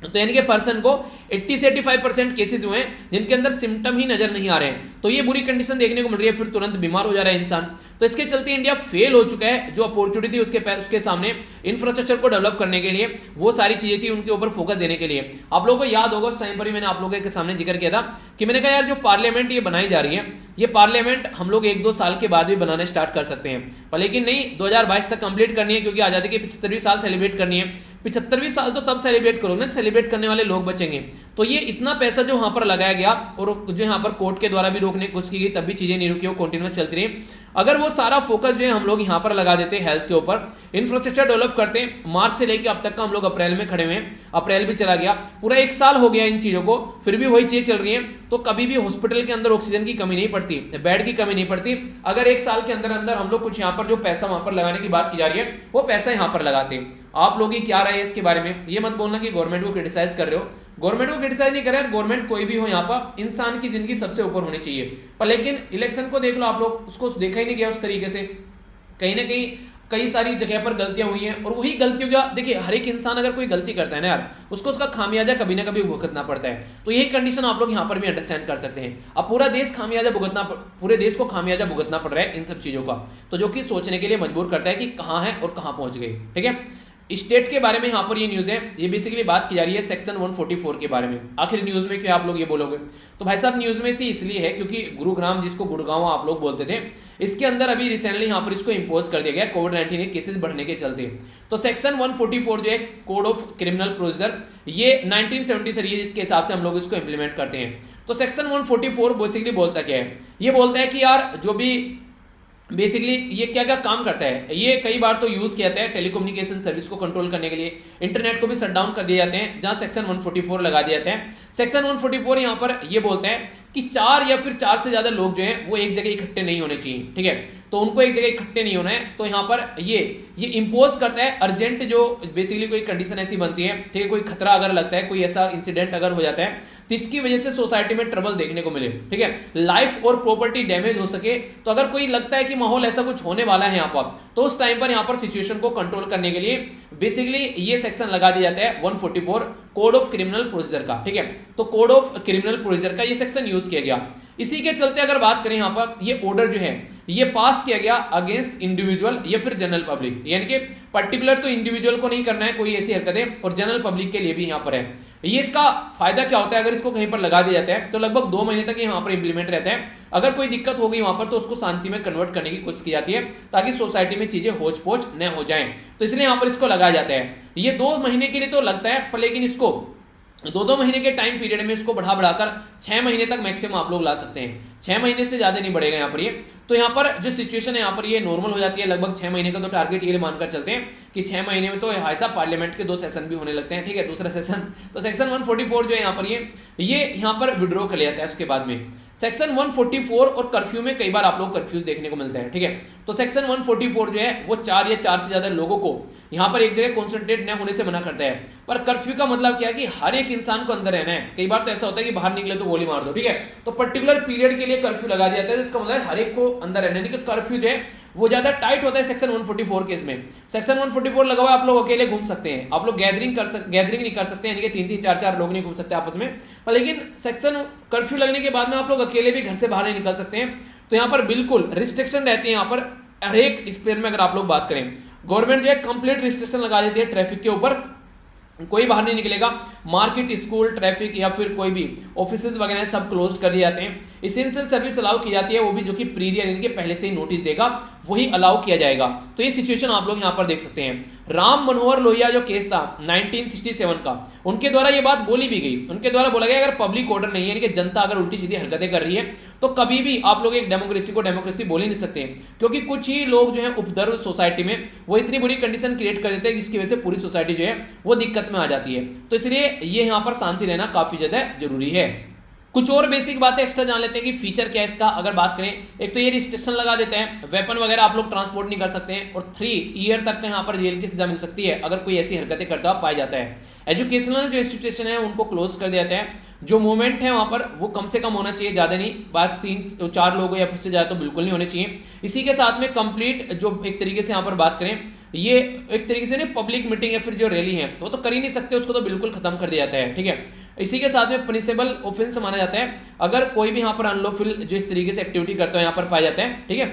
तो यानी कि पर्सन को 80 से 85% केसेस हुए हैं जिनके अंदर सिम्टम ही नजर नहीं आ रहे हैं। तो ये बुरी कंडीशन देखने को मिल रही है, फिर तुरंत बीमार हो जा रहा है इंसान। तो इसके चलते इंडिया फेल हो चुका है। जो अपॉर्चुनिटी उसके सामने इंफ्रास्ट्रक्चर को डेवलप करने के लिए, वो सारी चीजें थी उनके ऊपर फोकस देने के लिए। आप लोगों को याद होगा उस टाइम पर ही मैंने आप लोगों के सामने जिक्र किया था कि मैंने कहा यार जो पार्लियामेंट ये बनाई जा रही है, ये पार्लियामेंट हम लोग 1-2 साल के बाद भी बनाना स्टार्ट कर सकते हैं। पर लेकिन नहीं, 2022 तक कंप्लीट करनी है, क्योंकि आजादी के 75वीं साल सेलिब्रेट करनी है। 75वीं साल तो तब सेलिब्रेट करो ना, सेलिब्रेट करने वाले लोग बचेंगे। तो ये इतना पैसा जो वहां पर लगाया गया, और जो यहाँ पर कोर्ट के द्वारा भी रोकने की कोशिश की गई, तब भी चीजें नहीं रुकी, वो कंटिन्यूस चलती रही। अगर वो सारा फोकस जो है हम लोग यहाँ पर लगा देते हेल्थ के ऊपर, इंफ्रास्ट्रक्चर डेवलप करते हैं, मार्च से लेकर अब तक का हम लोग अप्रैल में खड़े हुए हैं, अप्रैल भी चला गया, पूरा 1 साल हो गया इन चीजों को, फिर भी वही चीजें चल रही हैं। तो कभी भी हॉस्पिटल के अंदर ऑक्सीजन की कमी नहीं पड़ती, बेड की कमी नहीं पड़ती। अगर 1 साल के अंदर अंदर हम लोग कुछ यहाँ पर जो पैसा वहां पर लगाने की बात की जा रही है, वो पैसा यहाँ पर लगाते हैं। आप लोग की क्या राय है इसके बारे में? ये मत बोलना कि गवर्नमेंट को क्रिटिसाइज कर रहे हो। गवर्नमेंट को क्रिटिसाइज नहीं कर रहे हैं, गवर्नमेंट कोई भी हो, यहाँ पर इंसान की जिंदगी सबसे ऊपर होनी चाहिए। पर लेकिन इलेक्शन को देख लो आप लोग, उसको देखा ही नहीं गया उस तरीके से। कहीं ना कहीं कई सारी जगह पर गलतियां हुई हैं, और वही गलतियों का देखिए, हर एक इंसान अगर कोई गलती करता है ना यार, उसको उसका खामियाजा कभी ना कभी भुगतना पड़ता है। तो यही कंडीशन आप लोग यहाँ पर भी अंडरस्टैंड कर सकते हैं। अब पूरा देश पूरे देश को खामियाजा भुगतना पड़ रहा है इन सब चीजों का, तो जो कि सोचने के लिए मजबूर करता है कि कहाँ है और कहाँ पहुंच गए, ठीक है। स्टेट के बारे में यहाँ पर ये न्यूज है, ये बेसिकली बात की जा रही है सेक्शन 144 के बारे में। आखिर न्यूज में क्यों आप लोग ये बोलोगे? तो भाई साहब न्यूज में से इसलिए है क्योंकि गुरुग्राम, जिसको गुड़गांव आप लोग बोलते थे, इसके अंदर अभी रिसेंटली यहाँ पर इसको इंपोज कर दिया गया कोविड-19 के केसेस बढ़ने के चलते। तो सेक्शन 144 जो है कोड ऑफ क्रिमिनल प्रोसीजर, ये 1973 है, जिसके हिसाब से हम लोग इसको इंप्लीमेंट करते हैं। तो सेक्शन 144 बेसिकली बोलता क्या है? ये बोलता है कि यार जो भी बेसिकली ये क्या क्या काम करता है, ये कई बार तो यूज किया जाता है टेलीकम्युनिकेशन सर्विस को कंट्रोल करने के लिए, इंटरनेट को भी शट डाउन कर दिए जाते हैं, जहां सेक्शन 144 लगा दिया जाता है। सेक्शन 144 यहां पर ये बोलते हैं कि 4 या फिर 4 से ज्यादा लोग जो हैं वो एक जगह इकट्ठे नहीं होने चाहिए, ठीक है, तो उनको एक जगह इकट्ठे नहीं होना है। तो यहाँ पर ये इंपोज करता है अर्जेंट, जो बेसिकली कोई कंडीशन ऐसी बनती है, ठीक है, कोई खतरा अगर लगता है, कोई ऐसा इंसिडेंट अगर हो जाता है तो इसकी वजह से सोसाइटी में ट्रबल देखने को मिले, ठीक है, लाइफ और प्रॉपर्टी डैमेज हो सके, तो अगर कोई लगता है कि माहौल ऐसा कुछ होने वाला है यहाँ पर, तो उस टाइम पर यहाँ पर सिचुएशन को कंट्रोल करने के लिए बेसिकली ये सेक्शन लगा दिया जाता है 144 कोड ऑफ क्रिमिनल प्रोसीजर का, ठीक है, तो कोड ऑफ क्रिमिनल प्रोसीजर का ये सेक्शन यूज किया गया। इसी के चलते अगर बात करें यहाँ पर, ये ऑर्डर जो है ये पास किया गया अगेंस्ट इंडिविजुअल या फिर जनरल पब्लिक, यानी कि पर्टिकुलर तो इंडिविजुअल को नहीं करना है कोई ऐसी हरकतें, और जनरल पब्लिक के लिए भी यहाँ पर है। ये इसका फायदा क्या होता है, अगर इसको कहीं पर लगा दिया जाता है तो लगभग 2 महीने तक यहाँ पर इंप्लीमेंट रहता है। अगर कोई दिक्कत हो गई वहां पर तो उसको शांति में कन्वर्ट करने की कोशिश की जाती है, ताकि सोसाइटी में चीजें होच पोच न हो जाएं, तो इसलिए यहाँ पर इसको लगाया जाता है। ये 2 महीने के लिए तो लगता है, पर लेकिन इसको 2 महीने के टाइम पीरियड में इसको बढ़ाकर 6 महीने तक मैक्सिमम आप लोग ला सकते हैं, 6 महीने से ज्यादा नहीं बढ़ेगा यहाँ पर ये। तो यहाँ पर जो सिचुएशन है यहाँ पर ये नॉर्मल हो जाती है, लगभग 6 महीने का तो टारगेट ये मानकर चलते हैं कि 6 महीने में तो ऐसा पार्लियामेंट के 2 सेशन भी होने लगते हैं, ठीक है, दूसरा सेशन। तो सेक्शन 144 जो है यहाँ पर ये यहाँ पर विड्रॉ कर लिया जाता है। उसके बाद में सेक्शन 144 और कर्फ्यू में कई बार आप लोग कंफ्यूज देखने को मिलता है, ठीक है, तो सेक्शन 144 जो है वो 4 या 4 से ज्यादा लोगों को यहाँ पर एक जगह कॉन्सेंट्रेट न होने से मना करता है। पर कर्फ्यू का मतलब क्या है कि हर एक इंसान को अंदर रहना है। कई बार तो ऐसा होता है कि बाहर निकले तो गोली मार दो, ठीक है, तो पर्टिकुलर पीरियड के लिए कर्फ्यू लगा दिया जाता है, इसका मतलब हर एक को अंदर रहना है। कर्फ्यू जो है वो ज्यादा टाइट होता है सेक्शन 144 केस में। सेक्शन 144 लगा हुआ, आप लोग अकेले घूम सकते हैं, आप लोग गैदरिंग नहीं कर सकते, यानी कि 3-3 4-4 लोग नहीं घूम सकते आपस में, पर लेकिन सेक्शन कर्फ्यू लगने के बाद में आप लोग अकेले भी घर से बाहर नहीं निकल सकते हैं। तो यहाँ पर बिल्कुल रिस्ट्रिक्शन रहती है। यहाँ पर हर एक स्पेयर में अगर आप लोग बात करें, गवर्नमेंट जो है कंप्लीट रिस्ट्रिक्शन लगा देती है ट्रैफिक के ऊपर, कोई बाहर नहीं निकलेगा, मार्केट, स्कूल, ट्रैफिक या फिर कोई भी ऑफिसेज वगैरह सब क्लोज कर दिए जाते हैं। इसेंशियल सर्विस अलाउ की जाती है, वो भी जो कि प्रीवियर इनके पहले से ही नोटिस देगा वही अलाउ किया जाएगा। तो ये सिचुएशन आप लोग यहाँ पर देख सकते हैं। राम मनोहर लोहिया जो केस था 1967 का, उनके द्वारा ये बात बोली भी गई, उनके द्वारा बोला गया अगर पब्लिक ऑर्डर नहीं है, यानी कि जनता अगर उल्टी सीधी हरकतें कर रही है, तो कभी भी आप लोग एक डेमोक्रेसी को डेमोक्रेसी बोल ही नहीं सकते, क्योंकि कुछ ही लोग जो है उपद्रव सोसाइटी में वो इतनी बुरी कंडीशन क्रिएट कर देते हैं जिसकी वजह से पूरी सोसाइटी जो है वो दिक्कत में आ जाती है। तो इसलिए ये यहाँ पर शांति रहना काफी ज्यादा जरूरी है। कुछ और बेसिक बातें एक्स्ट्रा जान लेते हैं कि फीचर क्या है इसका। अगर बात करें, एक तो ये रिस्ट्रिक्शन लगा देते हैं, वेपन वगैरह आप लोग ट्रांसपोर्ट नहीं कर सकते हैं, और 3 ईयर तक यहाँ पर जेल की सजा मिल सकती है अगर कोई ऐसी हरकतें करता हुआ पाया जाता है। एजुकेशनल जो इंस्टीट्यूशन है उनको क्लोज कर दिया जाता है। जो मूवमेंट है वहां पर वो कम से कम होना चाहिए, ज्यादा नहीं, बात 3-4 लोग या फिर से ज्यादा तो बिल्कुल नहीं होने चाहिए। इसी के साथ में कंप्लीट जो एक तरीके से यहाँ पर बात करें, ये एक तरीके से नहीं, पब्लिक मीटिंग या फिर जो रैली है वो तो कर ही नहीं सकते, उसको तो बिल्कुल खत्म कर दिया जाता है, ठीक है। इसी के साथ में पनिशेबल ऑफेंस माना जाता है अगर कोई भी यहाँ पर अनलॉफुल जो इस तरीके से एक्टिविटी करता है यहाँ पर पाया जाता है, ठीक है।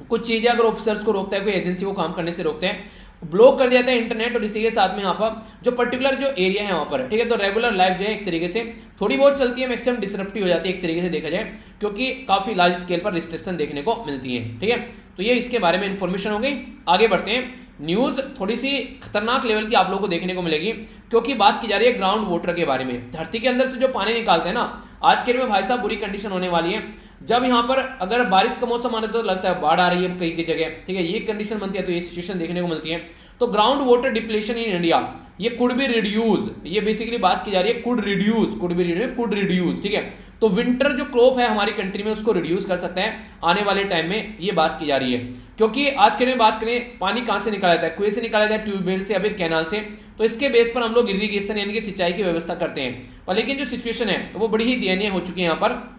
कुछ चीजें अगर ऑफिसर्स को रोकता है, कोई एजेंसी को काम करने से रोकते हैं, ब्लॉक कर दिया जाता है इंटरनेट, और इसी के साथ में यहाँ पर जो पर्टिकुलर जो एरिया है वहाँ पर, ठीक है, तो रेगुलर लाइफ जो है एक तरीके से थोड़ी बहुत चलती है, मैक्सिमम डिसरप्टिव हो जाती है एक तरीके से देखा जाए, क्योंकि काफी लार्ज स्केल पर रिस्ट्रिक्शन देखने को मिलती है, ठीक है। तो ये इसके बारे में इंफॉर्मेशन हो गई। आगे बढ़ते हैं। न्यूज थोड़ी सी खतरनाक लेवल की आप लोगों को देखने को मिलेगी, क्योंकि बात की जा रही है ग्राउंड वाटर के बारे में। धरती के अंदर से जो पानी निकालते हैं ना, आज के दिन में भाई साहब बुरी कंडीशन होने वाली है। जब यहाँ पर अगर बारिश का मौसम आने तो लगता है बाढ़ आ रही है कई की जगह, ठीक है, ये कंडीशन बनती है, तो ये सिचुएशन देखने को मिलती है। तो ground water depletion in India, ये कुड बी रिड्यूस, ये बेसिकली बात की जा रही है कुड रिड्यूस, ठीक है। तो विंटर जो क्रॉप है हमारी कंट्री में उसको रिड्यूस कर सकते हैं आने वाले टाइम में, ये बात की जा रही है। क्योंकि आज के दिन बात करें, पानी कहां से निकाला जाता है, कुएं से निकाला जाता है, ट्यूबवेल से या फिर कैनाल से, तो इसके बेस पर हम लोग इरिगेशन यानी कि सिंचाई की व्यवस्था करते हैं। पर लेकिन जो सिचुएशन है वो बड़ी ही दयनीय हो चुकी है। यहाँ पर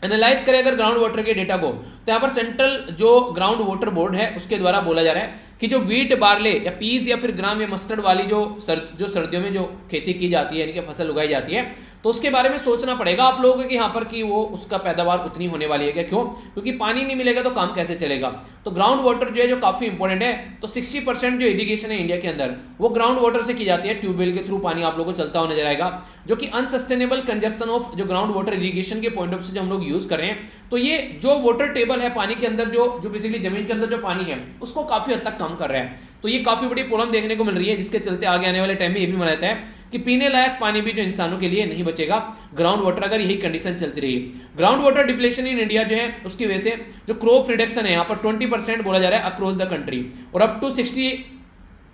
एनालाइज करें अगर ग्राउंड वाटर के डेटा को, तो यहाँ पर सेंट्रल जो ग्राउंड वाटर बोर्ड है उसके द्वारा बोला जा रहा है कि जो वीट, बार्ले या पीज या फिर ग्राम या मस्टर्ड वाली जो सर्दियों में जो खेती की जाती है, यानी कि फसल उगाई जाती है, तो उसके बारे में सोचना पड़ेगा आप लोगों को कि यहाँ पर कि वो उसका पैदावार उतनी होने वाली है क्या। क्यों? क्योंकि पानी नहीं मिलेगा तो काम कैसे चलेगा। तो ग्राउंड वाटर जो है जो काफी इंपॉर्टेंट है। तो 60% जो इरिगेशन है इंडिया के अंदर वो ग्राउंड वाटर से की जाती है, ट्यूबवेल के थ्रू पानी आप लोगों को चलता हुआ नजर आएगा, जो कि अनसस्टेनेबल कंजप्शन ऑफ जो ग्राउंड वाटर इरिगेशन के पॉइंट ऑफ से जो हम लोग यूज कर रहे हैं, तो ये जो वाटर टेबल है पानी के अंदर, जो बेसिकली जमीन के अंदर जो पानी है उसको काफी हद तक काम कर रहा है। तो ये काफी बड़ी प्रॉब्लम देखने को मिल रही है, जिसके चलते आगे आने वाले टाइम में ये भी माना जाता है कि पीने लायक पानी भी जो इंसानों के लिए नहीं बचेगा ग्राउंड वाटर अगर यही कंडीशन चलती रही। Ground water depletion in India जो है उसकी वजह से जो क्रॉप रिडक्शन है यहाँ पर 20% बोला जा रहा है अक्रॉस द कंट्री, और अप टू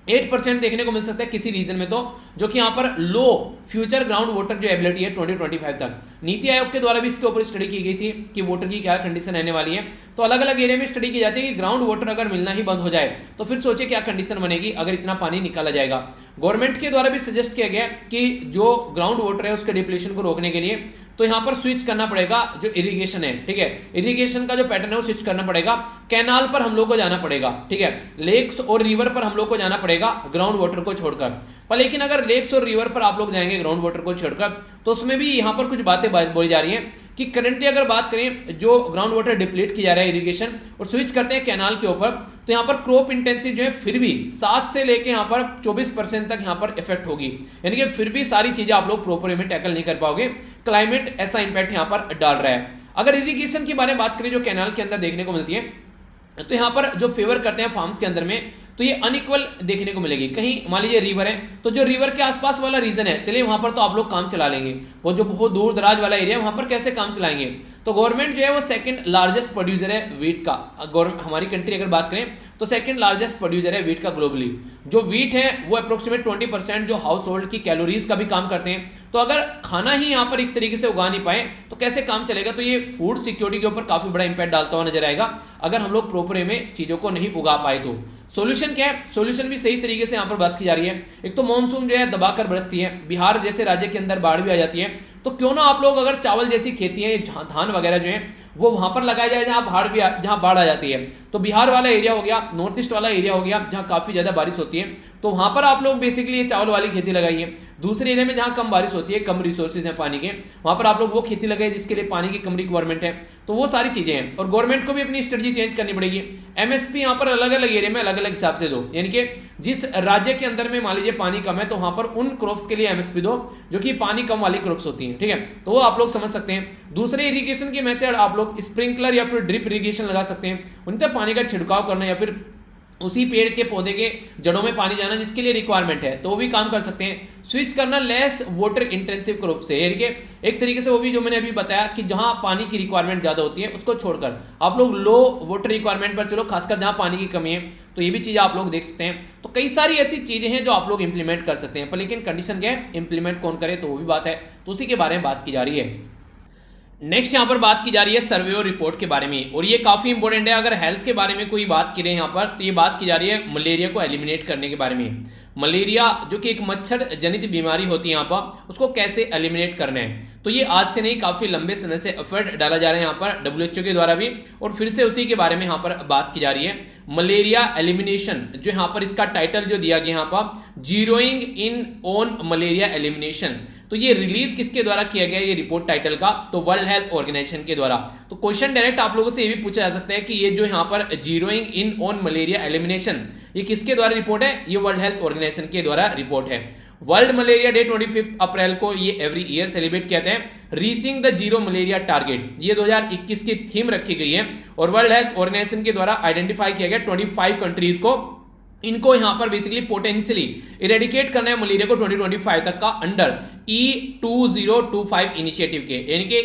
8% देखने को मिल सकता है किसी रीजन में, तो जो कि यहाँ पर लो फ्यूचर ग्राउंड वाटर जो एबिलिटी है 2025 तक। नीति आयोग के द्वारा भी इसके ऊपर स्टडी की गई थी कि वाटर की क्या कंडीशन रहने वाली है। तो अलग अलग एरिया में स्टडी की जाती है कि ग्राउंड वाटर अगर मिलना ही बंद हो जाए तो फिर सोचे क्या कंडीशन बनेगी अगर इतना पानी निकाला जाएगा। गवर्नमेंट के द्वारा भी सजेस्ट किया गया कि जो ग्राउंड वाटर है उसके डिप्लेशन को रोकने के लिए तो यहाँ पर स्विच करना पड़ेगा जो इरिगेशन है, ठीक है, इरिगेशन का जो पैटर्न है वो स्विच करना पड़ेगा। कैनाल पर हम लोग को जाना पड़ेगा, ठीक है, लेक्स और रिवर पर हम लोग को जाना पड़ेगा ग्राउंड वाटर को छोड़कर। पर लेकिन अगर लेक्स और रिवर पर आप लोग जाएंगे ग्राउंड वाटर को छोड़कर तो उसमें भी यहाँ पर कुछ बातें बोली जा रही हैं कि करंटली अगर बात करें जो ग्राउंड वाटर डिप्लीट किया जा रहा है इरिगेशन और स्विच करते हैं कैनाल के ऊपर, तो यहाँ पर क्रॉप इंटेंसिटी जो है फिर भी 7 से लेके यहाँ पर 24% तक यहाँ पर इफेक्ट होगी, यानी कि फिर भी सारी चीजें आप लोग प्रॉपर वे में टैकल नहीं कर पाओगे। क्लाइमेट ऐसा इंपैक्ट यहाँ पर डाल रहा है। अगर इरिगेशन की बारे में बात करें जो कैनाल के अंदर देखने को मिलती है, तो यहाँ पर जो फेवर करते हैं फार्म्स के अंदर में तो ये अनइक्वल देखने को मिलेगी। कहीं मान लीजिए रिवर है तो जो रिवर के आसपास वाला रीजन है चलिए वहां पर तो आप लोग काम चला लेंगे, वो जो बहुत दूर दराज वाला एरिया है वहां पर कैसे काम चलाएंगे। तो गवर्नमेंट जो है वो सेकंड लार्जेस्ट प्रोड्यूसर है वीट का। हमारी कंट्री अगर बात करें तो सेकंड लार्जेस्ट प्रोड्यूसर है वीट का ग्लोबली। जो वीट है वो अप्रोक्सीमेट 20% जो हाउस होल्ड की कैलोरीज का भी काम करते हैं। तो अगर खाना ही यहाँ पर एक तरीके से उगा नहीं पाए तो कैसे काम चलेगा। तो ये फूड सिक्योरिटी के ऊपर काफी बड़ा इंपैक्ट डालता हुआ नजर आएगा अगर हम लोग प्रॉपर वे में चीजों को नहीं उगा पाए तो। सॉल्यूशन क्या है, सॉल्यूशन भी सही तरीके से यहाँ पर बात की जा रही है। एक तो मानसून जो है दबाकर बरसती है, बिहार जैसे राज्य के अंदर बाढ़ भी आ जाती है, तो क्यों ना आप लोग अगर चावल जैसी खेती है धान वगैरह जो है वो वहां पर लगाया जाए जहां बाढ़ आ जाती है। तो बिहार वाला एरिया हो गया, नॉर्थ ईस्ट वाला एरिया हो गया जहां काफी ज्यादा बारिश होती है, तो वहां पर आप लोग बेसिकली ये चावल वाली खेती लगाइए। दूसरे एरिया में जहां कम बारिश होती है, कम रिसोर्सेज हैं पानी के, वहां पर आप लोग वो खेती लगाइए जिसके लिए पानी की कम रिक्वायरमेंट है। तो वो सारी चीजें हैं और गवर्नमेंट को भी अपनी स्ट्रेटजी चेंज करनी पड़ेगी। एमएसपी यहाँ पर अलग अलग एरिया में अलग अलग हिसाब से दो, यानी कि जिस राज्य के अंदर में मान लीजिए पानी कम है तो वहां पर उन क्रॉप्स के लिए एमएसपी दो जो कि पानी कम वाली क्रॉप्स होती हैं, ठीक है, तो वो आप लोग समझ सकते हैं। दूसरे इरिगेशन के मेथड आप लोग स्प्रिंकलर या फिर ड्रिप इरिगेशन लगा सकते हैं, उनका पानी का छिड़काव करना या फिर उसी पेड़ के पौधे के जड़ों में पानी जाना जिसके लिए रिक्वायरमेंट है, तो वो भी काम कर सकते हैं। स्विच करना लेस वाटर इंटेंसिव क्रॉप से, यानी कि एक तरीके से वो भी जो मैंने अभी बताया कि जहां पानी की रिक्वायरमेंट ज्यादा होती है उसको छोड़कर आप लोग लो वाटर रिक्वायरमेंट पर चलो, खासकर जहां पानी की कमी है, तो ये भी चीज आप लोग देख सकते हैं। तो कई सारी ऐसी चीजें हैं जो आप लोग इंप्लीमेंट कर सकते हैं, पर लेकिन कंडीशन क्या है, इंप्लीमेंट कौन करे तो वो भी बात है, तो उसी के बारे में बात की जा रही है। नेक्स्ट यहाँ पर बात की जा रही है सर्वे और रिपोर्ट के बारे में, और ये काफी इंपॉर्टेंट है। अगर हेल्थ के बारे में कोई बात करें यहाँ पर तो ये बात की जा रही है मलेरिया को एलिमिनेट करने के बारे में। मलेरिया जो कि एक मच्छर जनित बीमारी होती है यहाँ पर, उसको कैसे एलिमिनेट करना है। तो ये आज से नहीं काफी लंबे समय से एफर्ट डाला जा रहा है यहाँ पर WHO के द्वारा भी, और फिर से उसी के बारे में यहाँ पर बात की जा रही है। मलेरिया एलिमिनेशन जो यहाँ पर इसका टाइटल जो दिया गया यहाँ पर, zeroing in on malaria elimination, तो ये रिलीज किसके द्वारा किया गया ये रिपोर्ट टाइटल का, तो वर्ल्ड हेल्थ ऑर्गेनाइजेशन के द्वारा। तो क्वेश्चन डायरेक्ट आप लोगों से ये भी पूछा जा सकता है कि ये जो यहाँ पर zeroing in on malaria elimination ये किसके द्वारा रिपोर्ट है, ये वर्ल्ड हेल्थ ऑर्गेनाइजेशन के द्वारा रिपोर्ट है। वर्ल्ड मलेरिया डे 25 अप्रैल को ये एवरी ईयर सेलिब्रेट किया जाता है। Reaching the zero malaria target ये 2021 की थीम रखी गई है और वर्ल्ड हेल्थ ऑर्गेनाइजेशन के द्वारा आइडेंटिफाई किया गया 25 कंट्रीज को, इनको यहां पर बेसिकली पोटेंशियली इरेडिकेट करना है मलेरिया को 2025 तक का अंडर E2025 इनिशिएटिव के, यानी कि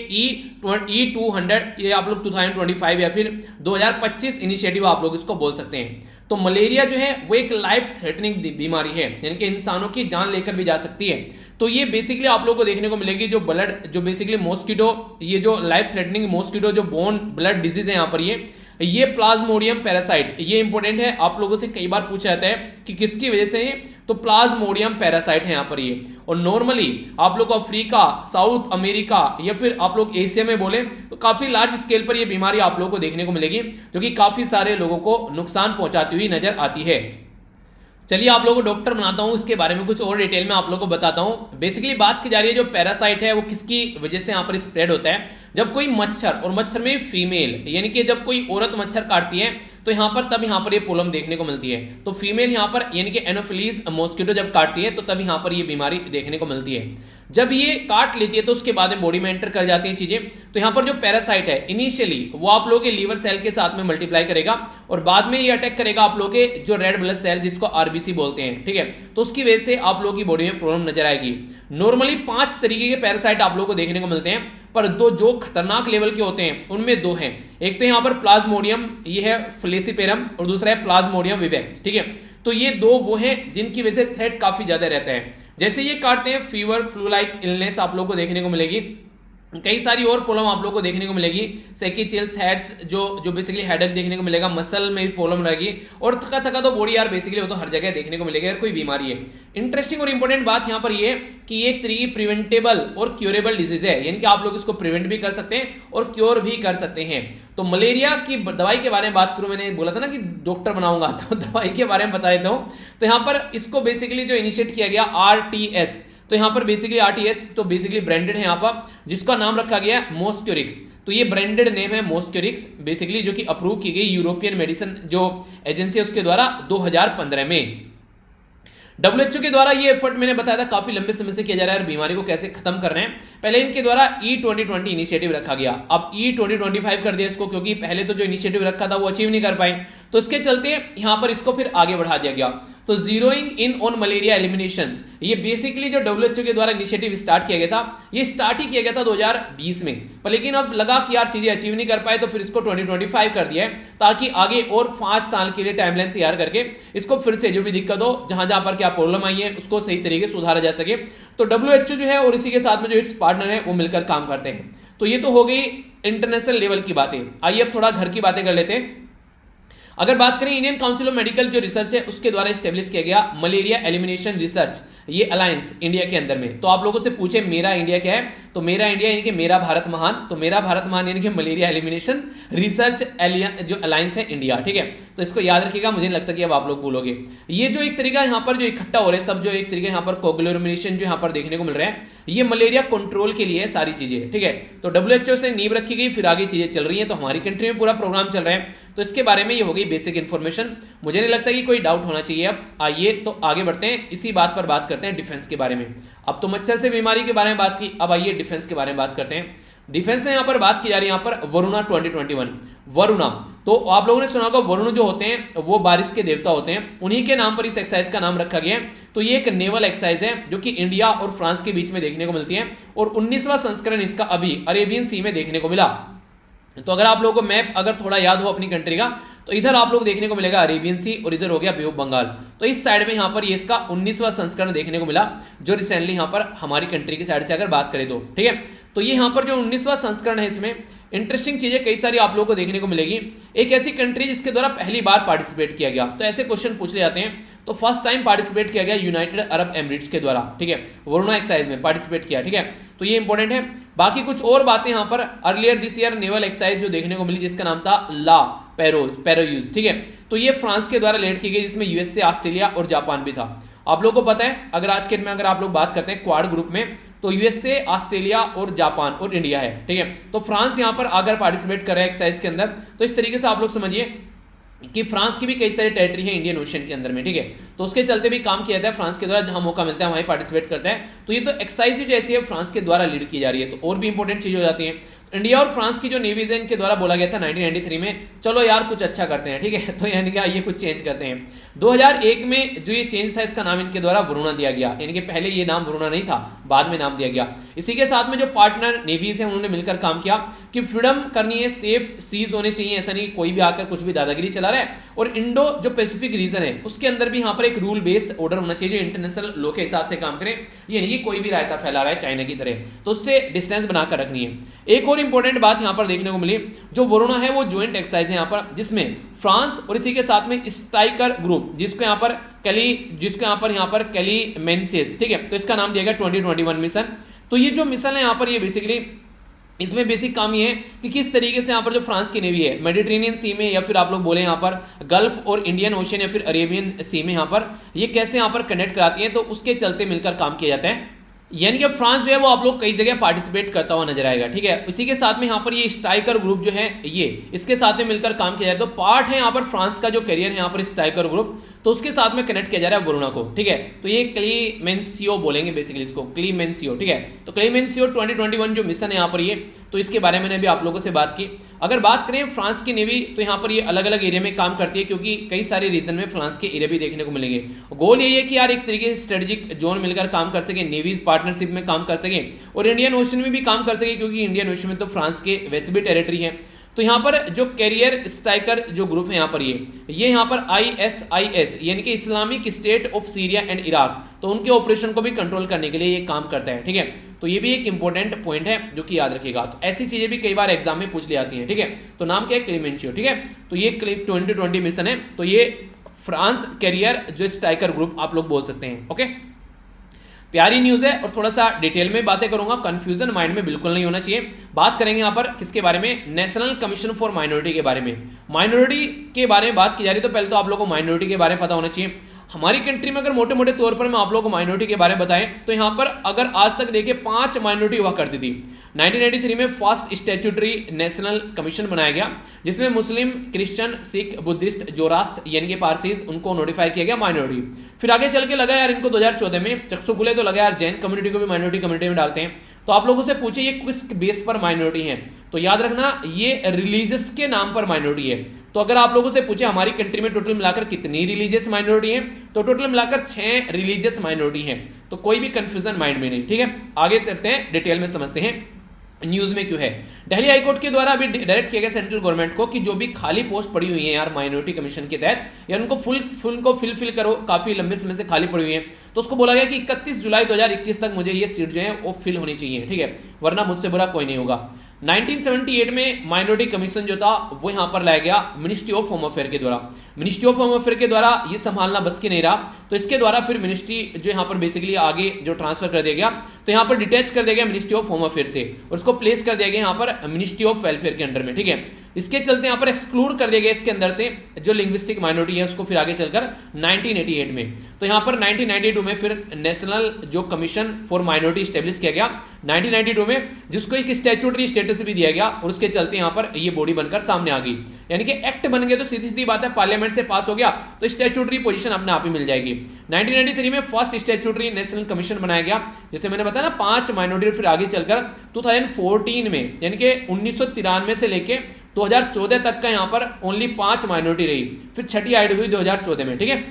E200 ये आप लोग 2025 या फिर 2025 इनिशिएटिव आप लोग इसको बोल सकते हैं। तो मलेरिया जो है वो एक लाइफ थ्रेटनिंग बीमारी है, यानी कि इंसानों की जान लेकर भी जा सकती है। तो ये बेसिकली आप लोगों को देखने को मिलेगी जो ब्लड जो बेसिकली मॉस्किटो, ये जो लाइफ थ्रेटनिंग मॉस्किटो जो बोन ब्लड डिजीज है यहाँ पर ये प्लाज्मोडियम पैरासाइट, ये इंपॉर्टेंट है, आप लोगों से कई बार पूछा जाता है कि किसकी वजह से, तो प्लाज्मोडियम पैरासाइट है यहाँ पर ये। और नॉर्मली आप लोग अफ्रीका, साउथ अमेरिका या फिर आप लोग एशिया में बोले तो काफी लार्ज स्केल पर ये बीमारी आप लोगों को देखने को मिलेगी जो कि काफी सारे लोगों को नुकसान पहुंचाती हुई नजर आती है। चलिए आप लोगों को डॉक्टर बनाता हूं, इसके बारे में कुछ और डिटेल में आप लोगों को बताता हूं। बेसिकली बात की जा रही है जो पैरासाइट है वो किसकी वजह से यहाँ पर स्प्रेड होता है, जब कोई मच्छर, और मच्छर में फीमेल, यानी कि जब कोई औरत मच्छर काटती है तो तो यहाँ पर तब यहाँ पर ये प्रॉब्लम देखने को मिलती है। तो फीमेल यहाँ पर यानी कि एनोफिलीज मॉस्किटो जब काटती है तो तब यहाँ पर ये बीमारी देखने को मिलती है। जब ये काट लेती है तो उसके बाद में बॉडी में एंटर कर जाती हैं चीजें। तो यहाँ पर जो पैरासाइट है इनिशियली वो आप लोगों के लीवर सेल के साथ में मल्टीप्लाई करेगा और बाद में ये अटैक करेगा आप लोगों के जो रेड ब्लड सेल जिसको आरबीसी बोलते हैं, ठीक है। तो उसकी वजह से आप लोगों की बॉडी में प्रॉब्लम नजर आएगी। नॉर्मली 5 तरीके के पैरासाइट आप लोगों को देखने को मिलते हैं, पर दो जो खतरनाक लेवल के होते हैं उनमें 2 हैं। एक तो यहाँ पर प्लाज्मोडियम, ये है फ्लेसिपेरम, और दूसरा है प्लाज्मोडियम विवेक्स, ठीक है। तो ये 2 वो हैं जिनकी वजह से थ्रेट काफी ज्यादा रहता है। जैसे ये काटते हैं फीवर, फ्लू लाइक इलनेस आप लोगों को देखने को मिलेगी। कई सारी और प्रॉब्लम आप लोगों को देखने को मिलेगी, सेकी चिल्स, हेड्स, जो बेसिकली हेडेक देखने को मिलेगा, मसल में भी प्रॉब्लम रहेगी, और थका थका तो बॉडी यार बेसिकली वो तो हर जगह देखने को मिलेगा यार कोई बीमारी है। इंटरेस्टिंग और इंपॉर्टेंट बात यहाँ पर ये कि ये एक तरीके प्रिवेंटेबल और क्योरेबल डिजीज है, यानी कि आप लोग इसको प्रिवेंट भी कर सकते हैं और क्योर भी कर सकते हैं। तो मलेरिया की दवाई के बारे में बात करूं, मैंने बोला था ना कि डॉक्टर बनाऊंगा, तो दवाई के बारे में बता देता हूं। तो यहाँ पर इसको बेसिकली जो इनिशिएट किया गया RTS, तो यहाँ पर बेसिकली RTS तो बेसिकली ब्रांडेड है यहाँ पर, जिसका नाम रखा गया मॉस्क्योरिक्स। तो ये ब्रांडेड नेम है मॉस्क्योरिक्स बेसिकली, जो कि अप्रूव की गई यूरोपियन मेडिसिन जो एजेंसी है उसके द्वारा 2015 में। WHO के द्वारा ये एफर्ट मैंने बताया था काफी लंबे समय से किया जा रहा है बीमारी को कैसे खत्म कर रहे हैं। पहले इनके द्वारा E2020 इनिशिएटिव रखा गया, अब E2025 कर दिया इसको, क्योंकि पहले तो जो इनिशिएटिव रखा था वो अचीव नहीं कर पाए, तो इसके चलते यहां पर इसको फिर आगे बढ़ा दिया गया। तो zeroing in on malaria elimination, ये बेसिकली जो WHO के द्वारा इनिशिएटिव स्टार्ट किया गया था, ये स्टार्ट ही किया गया था 2020 में, पर लेकिन अब लगा कि यार चीजें अचीव नहीं कर पाए, तो फिर इसको 2025 कर दिया है, ताकि आगे और 5 साल के लिए टाइमलाइन तैयार करके इसको फिर से जो भी दिक्कत हो, जहां जहां पर क्या प्रॉब्लम आई है, उसको सही तरीके से सुधारा जा सके। तो WHO जो है और इसी के साथ में जो इट्स पार्टनर है वो मिलकर काम करते हैं। तो ये तो हो गई इंटरनेशनल लेवल की बातें। आइए अब थोड़ा घर की बातें कर लेते हैं। अगर बात करें इंडियन काउंसिल ऑफ मेडिकल जो रिसर्च है उसके द्वारा स्टेब्लिश किया गया मलेरिया एलिमिनेशन रिसर्च, ये अलायंस इंडिया के अंदर में। तो आप लोगों से पूछे मेरा इंडिया क्या है, तो मेरा इंडिया यानी कि मेरा भारत महान, तो मेरा भारत महान यानी कि मलेरिया एलिमिनेशन रिसर्च जो अलायंस है इंडिया, ठीक है। तो इसको याद रखिएगा, मुझे नहीं लगता कि अब आप लोग भूलोगे। ये जो एक तरीका यहाँ पर जो इकट्ठा हो रहे हैं सब, जो एक तरीके यहाँ पर कोग्लोमेरेशन जो यहाँ पर देखने को मिल रहा है, ये मलेरिया कंट्रोल के लिए है सारी चीजें, ठीक है। तो WHO से नींव रखी गई, फिर आगे चीजें चल रही हैं, तो हमारी कंट्री में पूरा प्रोग्राम चल रहा है। तो इसके बारे में ये हो गई बेसिक इन्फॉर्मेशन, मुझे नहीं लगता कि कोई डाउट होना चाहिए। अब आइए तो आगे बढ़ते हैं, इसी बात पर बात करते हैं डिफेंस के बारे में। अब तो मच्छर से बीमारी के बारे में बात की, अब आइए डिफेंस के बारे में बात करते हैं। डिफेंस से यहाँ पर बात की जा रही है, यहाँ पर वरुणा 2021 वरुणा। तो आप लोगों ने सुना होगा वरुण जो होते हैं वो बारिश के देवता होते हैं, उन्हीं के नाम पर इस एक्सरसाइज का नाम रखा गया है। तो ये एक नेवल एक्सरसाइज है जो कि इंडिया और फ्रांस के बीच में देखने को मिलती है, और 19वां संस्करण इसका अभी अरेबियन सी में देखने को मिला। तो अगर आप लोगों को मैप अगर थोड़ा याद हो अपनी कंट्री का, तो इधर आप लोग देखने को मिलेगा अरेबियन सी, और इधर हो गया बे ऑफ बंगाल। तो इस साइड में यहाँ पर ये इसका 19वां संस्करण देखने को मिला, जो रिसेंटली यहाँ पर हमारी कंट्री की साइड से अगर बात करें तो, ठीक है। तो ये यहाँ पर जो 19वां संस्करण है, इसमें इंटरेस्टिंग चीजें कई सारी आप लोगों को देखने को मिलेगी। एक ऐसी कंट्री जिसके द्वारा पहली बार पार्टिसिपेट किया गया, तो ऐसे क्वेश्चन पूछ ले जाते हैं। तो फर्स्ट टाइम पार्टिसिपेट किया गया यूनाइटेड अरब एमिरेट्स के द्वारा, ठीक है, वरुणा एक्सरसाइज में पार्टिसिपेट किया, ठीक है। तो ये इंपॉर्टेंट है। बाकी कुछ और बातें यहाँ पर earlier this year naval exercise जो देखने को मिली, जिसका नाम था ला पैरोयूज, ठीक है। तो ये फ्रांस के द्वारा लीड की गई, जिसमें USA, ऑस्ट्रेलिया और जापान भी था। आप लोगों को पता है अगर आज के डेट में अगर आप लोग बात करते हैं क्वाड ग्रुप में, तो USA, ऑस्ट्रेलिया और जापान और इंडिया है, ठीक है। तो फ्रांस यहाँ पर अगर पार्टिसिपेट कर रहा है एक्सरसाइज के अंदर, तो इस तरीके से आप लोग समझिए कि फ्रांस की भी कई सारी टेरिटरी है इंडियन ओशन के अंदर में, ठीक है। तो उसके चलते भी काम किया जाता है फ्रांस के द्वारा, जहां मौका मिलता है वहीं पार्टिसिपेट करता है। तो ये तो एक्सरसाइज जो ऐसी है फ्रांस के द्वारा लीड की जा रही है। तो और भी इंपॉर्टेंट चीज हो जाती है। इंडिया और फ्रांस की जो नेवीज है इनके द्वारा बोला गया था 1993 में, चलो यार कुछ अच्छा करते हैं, ठीक है। तो यानी कि ये कुछ चेंज करते हैं। 2001 में जो ये चेंज था, इसका नाम इनके द्वारा वरुणा दिया गया, यानी कि पहले ये नाम वरुणा नहीं था, बाद में नाम दिया गया। इसी के साथ में जो पार्टनर नेवीज है उन्होंने मिलकर काम किया कि फ्रीडम करनी है, सेफ सीज होने चाहिए, ऐसा नहीं कोई भी आकर कुछ भी दादागिरी चला रहा है। और इंडो जो पैसिफिक रीजन है उसके अंदर भी यहाँ पर एक रूल बेस्ड ऑर्डर होना चाहिए जो इंटरनेशनल लॉ के हिसाब से काम करे, ये नहीं कि कोई भी रायता फैला रहा है चाइना की तरह, तो उससे डिस्टेंस बनाकर रखनी है। एक और इंपॉर्टेंट बात यहाँ पर देखने को मिली, जो वरुणा है वो ज्वाइंट एक्सरसाइज है यहाँ पर, जिसमें फ्रांस और इसी के साथ में स्ट्राइकर ग्रुप, जिसको यहाँ पर कैलीमेंसिस, ठीक है। तो इसका नाम दिया गया 2021 मिशन। तो ये जो मिशन है यहाँ पर, ये बेसिकली इसमें बेसिक काम ये है कि किस तरीके से यहाँ पर जो फ्रांस की नेवी है मेडिटेरेनियन सी में, या फिर आप लोग बोले यहाँ पर गल्फ और इंडियन ओशन या फिर अरेबियन सी में, यहाँ पर ये कैसे यहाँ पर कनेक्ट कराती है, तो उसके चलते मिलकर काम किया जाता है। यानी कि फ्रांस जो है वो आप लोग कई जगह पार्टिसिपेट करता हुआ नजर आएगा। ठीक है, इसी के साथ में यहाँ पर ये स्ट्राइकर ग्रुप जो है ये इसके साथ में मिलकर काम किया जाए, तो पार्ट है यहाँ पर फ्रांस का जो करियर है यहाँ पर स्ट्राइकर ग्रुप, तो उसके साथ में कनेक्ट किया जा रहा है वरुणा को। ठीक है, तो ये क्लीमेंसियो बोलेंगे बेसिकली इसको, क्लीमेंसियो। ठीक है, तो क्लीमेंसियो 2021 जो मिशन है यहाँ पर ये, तो इसके बारे में मैंने अभी आप लोगों से बात की। अगर बात करें फ्रांस की नेवी, तो यहाँ पर ये अलग अलग एरिया में काम करती है, क्योंकि कई सारे रीजन में फ्रांस के एरिया भी देखने को मिलेंगे। गोल यही है कि यार एक तरीके से स्ट्रेटेजिक जोन मिलकर काम कर सके, नेवीज पार्टनरशिप में काम कर सके और इंडियन ओशन में भी काम कर सके, क्योंकि इंडियन ओशन में तो फ्रांस के वैसे भी टेरिटरी है। तो यहाँ पर जो कैरियर स्ट्राइकर जो ग्रुप है यहाँ पर ये यहाँ पर ISIS यानी कि Islamic state of Syria and Iraq, तो उनके ऑपरेशन को भी कंट्रोल करने के लिए ये काम करता है। ठीक है, तो ये भी एक इंपॉर्टेंट पॉइंट है जो कि याद रखिएगा। तो ऐसी चीजें भी कई बार एग्जाम में पूछ ली जाती हैं। ठीक है, तो नाम क्या है, क्लीमेंसियो। ठीक है, तो ये 2020 मिशन है, तो ये फ्रांस कैरियर जो स्ट्राइकर ग्रुप आप लोग बोल सकते हैं। ओके, प्यारी न्यूज है और थोड़ा सा डिटेल में बातें करूंगा, कंफ्यूजन माइंड में बिल्कुल नहीं होना चाहिए। बात करेंगे यहाँ पर किसके बारे में, नेशनल कमीशन फॉर माइनॉरिटी के बारे में। माइनॉरिटी के बारे में बात की जा रही है, तो पहले तो आप लोगों को माइनॉरिटी के बारे में पता होना चाहिए। हमारी कंट्री में अगर मोटे मोटे तौर पर मैं आप लोगों को माइनॉरिटी के बारे में बताएं, तो यहाँ पर अगर आज तक देखिए 5 माइनॉरिटी हुआ करती थी। 1983 में फर्स्ट स्टैट्यूटरी नेशनल कमीशन बनाया गया, जिसमें मुस्लिम, क्रिश्चियन, सिख, बुद्धिस्ट, जोरास्ट यानी कि पारसीज, उनको नोटिफाई किया गया माइनॉरिटी। फिर आगे चल के लगा यार इनको 2014 में चकसुगुले, तो लगा यार जैन कम्युनिटी को भी माइनॉरिटी कम्युनिटी में डालते हैं। तो आप लोगों से पूछे ये किस बेस पर माइनॉरिटी है, तो याद रखना ये रिलीजियस के नाम पर माइनॉरिटी है। तो अगर आप लोगों से पूछे हमारी कंट्री में टोटल मिलाकर कितनी रिलीजियस माइनॉरिटी है, तो टोटल मिलाकर 6 रिलीजियस माइनॉरिटी है। तो कोई भी कंफ्यूजन माइंड में नहीं। ठीक है, आगे चलते हैं, डिटेल में समझते हैं न्यूज में क्यों है। दिल्ली हाईकोर्ट के द्वारा अभी डायरेक्ट किया गया सेंट्रल गवर्नमेंट को कि जो भी खाली पोस्ट पड़ी हुई है यार माइनॉरिटी कमीशन के तहत, यार उनको फिल करो, काफी लंबे समय से खाली पड़ी हुई है। तो उसको बोला गया कि 31 जुलाई 2021 तक मुझे ये सीट जो है वो फिल होनी चाहिए। ठीक है, वरना मुझसे बुरा कोई नहीं होगा। 1978 में माइनॉरिटी कमीशन जो था वो यहां पर लाया गया मिनिस्ट्री ऑफ होम अफेयर के द्वारा। मिनिस्ट्री ऑफ होम अफेयर के द्वारा ये संभालना बस की नहीं रहा, तो इसके द्वारा फिर मिनिस्ट्री जो यहाँ पर बेसिकली आगे जो ट्रांसफर कर दिया गया, तो यहाँ पर डिटैच कर दिया गया मिनिस्ट्री ऑफ होम अफेयर से और उसको प्लेस कर दिया गया यहाँ पर मिनिस्ट्री ऑफ वेलफेयर के अंडर में। ठीक है, इसके चलते यहाँ पर एक्सक्लूड कर दिया गया इसके अंदर से जो लिंग्विस्टिक माइनॉरिटी है उसको, फिर आगे चलकर 1988 में, तो यहाँ पर 1992 में फिर नेशनल जो कमीशन फॉर माइनॉरिटी स्टेब्लिश किया गया 1992 में, जिसको एक स्टैट्यूटरी स्टेटस भी दिया गया और उसके चलते यहाँ पर ये बॉडी बनकर सामने आ गई। यानी कि एक्ट बन गए तो सीधी सीधी बात है, पार्लियामेंट से पास हो गया तो स्टैट्यूटरी पोजीशन अपने आप ही मिल जाएगी। 1993 में फर्स्ट स्टैट्यूटरी नेशनल कमीशन बनाया गया, जैसे मैंने बताया ना 5 माइनॉरिटी, फिर आगे चलकर 2014 में यानी कि 1993 से लेके 2014 तक का यहाँ पर ओनली 5 माइनॉरिटी रही, फिर छठी ऐड हुई 2014 में। ठीक है,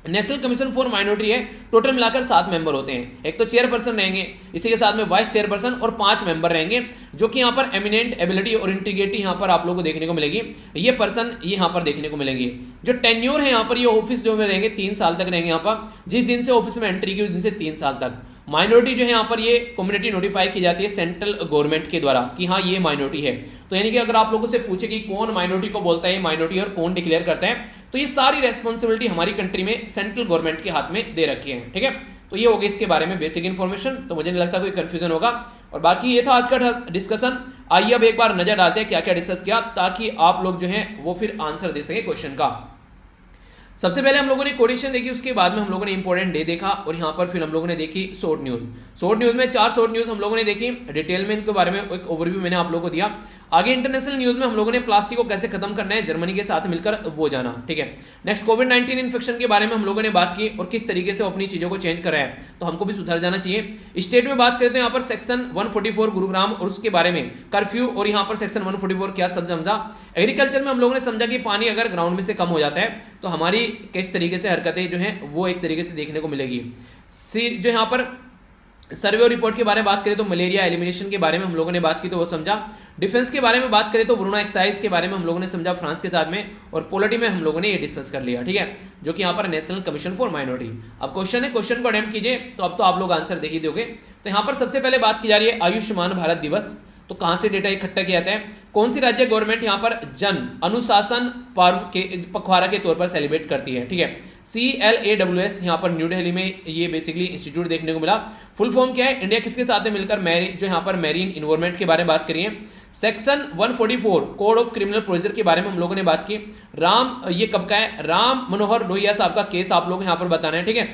नेशनल कमीशन फॉर माइनॉरिटी है, टोटल मिलाकर 7 मेंबर होते हैं। एक तो चेयरपर्सन रहेंगे, इसी के साथ में वाइस चेयरपर्सन और 5 मेंबर रहेंगे, जो कि यहाँ पर एमिनेंट एबिलिटी और इंटीग्रिटी यहाँ पर आप लोगों को देखने को मिलेगी। ये पर्सन यहाँ पर देखने को मिलेंगे। जो टेन्योर है यहाँ पर, ये ऑफिस जो में रहेंगे 3 साल तक रहेंगे यहाँ पर, जिस दिन से ऑफिस में एंट्री की उस दिन से 3 साल तक। माइनॉरिटी जो है यहाँ पर ये कम्युनिटी नोटिफाई की जाती है सेंट्रल गवर्नमेंट के द्वारा कि हाँ ये माइनॉरिटी है। तो यानी कि अगर आप लोगों से पूछे कि कौन माइनॉरिटी को बोलता है माइनॉरिटी और कौन डिक्लेयर करता है, तो ये सारी रेस्पॉन्सिबिलिटी हमारी कंट्री में सेंट्रल गवर्नमेंट के हाथ में दे रखी है। ठीक है, तो ये हो गया इसके बारे में बेसिक इन्फॉर्मेशन, तो मुझे नहीं लगता कोई कंफ्यूजन होगा। और बाकी ये था आज का डिस्कशन। आइए अब एक बार नजर डालते हैं क्या क्या डिस्कस किया, ताकि आप लोग जो है वो फिर आंसर दे सके क्वेश्चन का। सबसे पहले हम लोगों ने कोटेशन देखी, उसके बाद में हम लोगों ने इंपॉर्टेंट डे देखा और यहाँ पर फिर हम लोगों ने देखी शॉर्ट न्यूज। शॉर्ट न्यूज में 4 शॉर्ट न्यूज हम लोगों ने देखी, डिटेल में इनके बारे में एक ओवरव्यू मैंने आप लोगों को दिया। आगे इंटरनेशनल न्यूज में हम लोगों ने प्लास्टिक को कैसे खत्म करना है जर्मनी के साथ मिलकर वो जाना। ठीक है, नेक्स्ट कोविड-19 इन्फेक्शन के बारे में हम लोगों ने बात की और किस तरीके से अपनी चीजों को चेंज कर रहा है, तो हमको भी सुधर जाना चाहिए। स्टेट में बात करते हैं यहाँ पर सेक्शन 144 गुरुग्राम और उसके बारे में कर्फ्यू, और यहाँ पर सेक्शन 144 क्या सब समझा। एग्रीकल्चर में हम लोगों ने समझा कि पानी अगर ग्राउंड में से कम हो जाता है तो हमारी किस तरीके से हरकतें जो हैं वो एक तरीके से देखने को मिलेगी। जो यहाँ पर सर्वे और रिपोर्ट के बारे में बात करें तो मलेरिया एलिमिनेशन के बारे में हम लोगों ने बात की तो वो समझा। डिफेंस के बारे में बात करें तो वरुणा एक्सरसाइज के बारे में हम लोगों ने समझा फ्रांस के साथ में, और पॉलिटी में हम लोगों ने ये डिस्कस कर लिया। ठीक है, जो कि यहाँ पर नेशनल कमीशन फॉर माइनॉरिटी। अब क्वेश्चन है, क्वेश्चन को अटेम्प्ट कीजिए, तो अब तो आप लोग आंसर दे ही दोगे। तो यहाँ पर सबसे पहले बात की जा रही है आयुष्मान भारत दिवस, तो कहां से डेटा इकट्ठा किया जाता है, कौन सी राज्य गवर्नमेंट यहां पर जन अनुशासन पर्व के पखवाड़ा के तौर पर सेलिब्रेट करती है। ठीक है, CLAWS यहां पर न्यू दिल्ली में ये बेसिकली इंस्टीट्यूट देखने को मिला। फुल फॉर्म क्या है, इंडिया किसके साथ में मिलकर जो यहां पर मैरीन इन्वायरमेंट के बारे में बात करिए। Section 144 code of criminal procedure के बारे में हम लोगों ने बात की। ये कब का है, राम मनोहर लोहिया साहब का केस आप लोग यहां पर बताना है। ठीक है,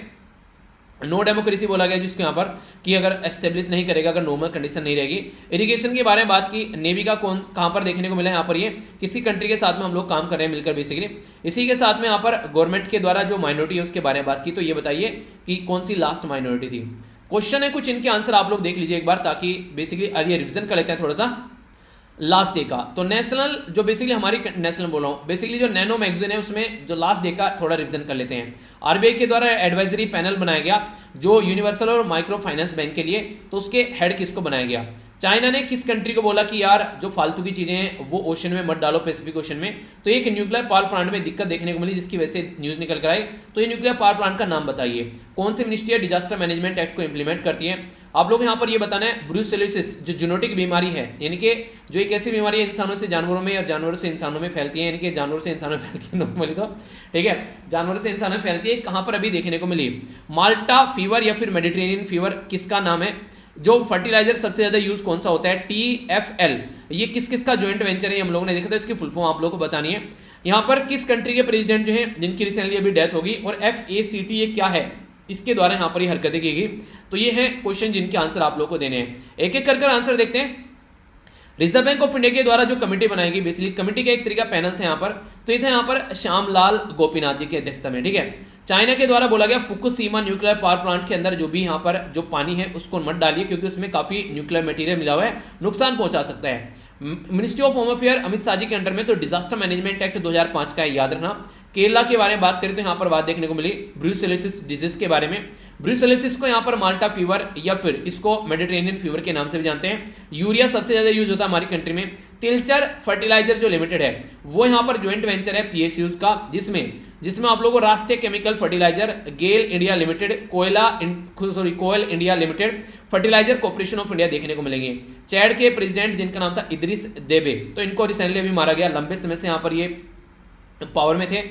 नो डेमोक्रेसी बोला गया जिसको यहाँ पर कि अगर एस्टेब्लिश नहीं करेगा, अगर नॉर्मल कंडीशन नहीं रहेगी। इरिगेशन के बारे में बात की, नेवी का कौन कहाँ पर देखने को मिला है, यहाँ पर ये किसी कंट्री के साथ में हम लोग काम कर रहे हैं मिलकर बेसिकली। इसी के साथ में यहाँ पर गवर्नमेंट के द्वारा जो माइनॉरिटी है उसके बारे में बात की, तो ये बताइए कि कौन सी लास्ट माइनॉरिटी थी। क्वेश्चन है कुछ, इनके आंसर आप लोग देख लीजिए एक बार, ताकि बेसिकली ये रिविजन कर लेते हैं थोड़ा सा लास्ट डे का। तो नेशनल जो बेसिकली हमारी नेशनल बोल रहा हूँ, बेसिकली जो नैनो मैगजीन है उसमें जो लास्ट डे का थोड़ा रिवीजन कर लेते हैं। आरबीआई के द्वारा एडवाइजरी पैनल बनाया गया जो यूनिवर्सल और माइक्रो फाइनेंस बैंक के लिए, तो उसके हेड किसको बनाया गया। चाइना ने किस कंट्री को बोला कि यार जो फालतू की चीजें हैं वो ओशन में मत डालो, पैसिफिक ओशन में। तो एक न्यूक्लियर पावर प्लांट में दिक्कत देखने को मिली जिसकी वजह से न्यूज निकल कर आई। तो ये न्यूक्लियर पावर प्लांट का नाम बताइए। कौन सी मिनिस्ट्री डिजास्टर मैनेजमेंट एक्ट को इंप्लीमेंट करती है। आप लोग यहाँ पर ये बताना है ब्रूसेलोसिस जो जूनोटिक बीमारी है, यानी कि जो एक ऐसी बीमारी है इंसानों से जानवरों में और जानवरों से इंसानों में फैलती है, यानी कि जानवरों से इंसानों में फैलती है नॉर्मली, तो ठीक है जानवरों से इंसानों में फैलती है। कहाँ पर अभी देखने को मिली, माल्टा फीवर या फिर मेडिटेरेनियन फीवर किसका नाम है। जो फर्टिलाइजर सबसे ज्यादा यूज कौन सा होता है, TFL, ये किस किस का ज्वाइंट वेंचर है हम लोगों ने देखा था, इसकी फुल फॉर्म आप लोगों को बतानी है। यहाँ पर किस कंट्री के प्रेसिडेंट जो है जिनकी रिसेंटली अभी डेथ होगी, और FACT ये क्या है, इसके द्वारा यहाँ पर ये हरकतें की गई। तो ये है क्वेश्चन जिनके आंसर आप लोग को देने हैं। एक एक कर आंसर देखते हैं। रिजर्व बैंक ऑफ इंडिया के द्वारा जो कमेटी बनाई गई, बेसिकली कमेटी का एक तरीका पैनल था यहाँ पर, तो ये था यहाँ पर श्यामलाल गोपीनाथ जी की अध्यक्षता में, ठीक है। चाइना के द्वारा बोला गया फुकुशिमा न्यूक्लियर पावर प्लांट के अंदर जो भी यहाँ पर जो पानी है उसको मत डालिए क्योंकि उसमें काफी न्यूक्लियर मटेरियल मिला हुआ है, नुकसान पहुंचा सकता है। Ministry of home affair Amit Shah ji के अंडर में तो डिजास्टर मैनेजमेंट एक्ट 2005 का है, याद रखना। केरला के बारे में बात करें तो यहाँ पर बात देखने को मिली ब्रूसेलोसिस डिजीज के बारे में। ब्रूसेलोसिस को यहाँ पर माल्टा फीवर या फिर इसको मेडिटेरेनियन फीवर के नाम से भी जानते हैं। यूरिया सबसे ज्यादा यूज होता है हमारी कंट्री में। तिलचर फर्टिलाइजर जो लिमिटेड है वो यहाँ पर ज्वाइंट वेंचर है PSUs का, जिसमें आप लोगों को Rashtriya chemical fertiliser, GAIL India limited, Coal India limited, fertiliser corporation of India देखने को मिलेंगे। चैड के प्रेसिडेंट जिनका नाम था इदरिस देबे, तो इनको रिसेंटली अभी मारा गया, लंबे समय से यहाँ पर ये पावर में थे।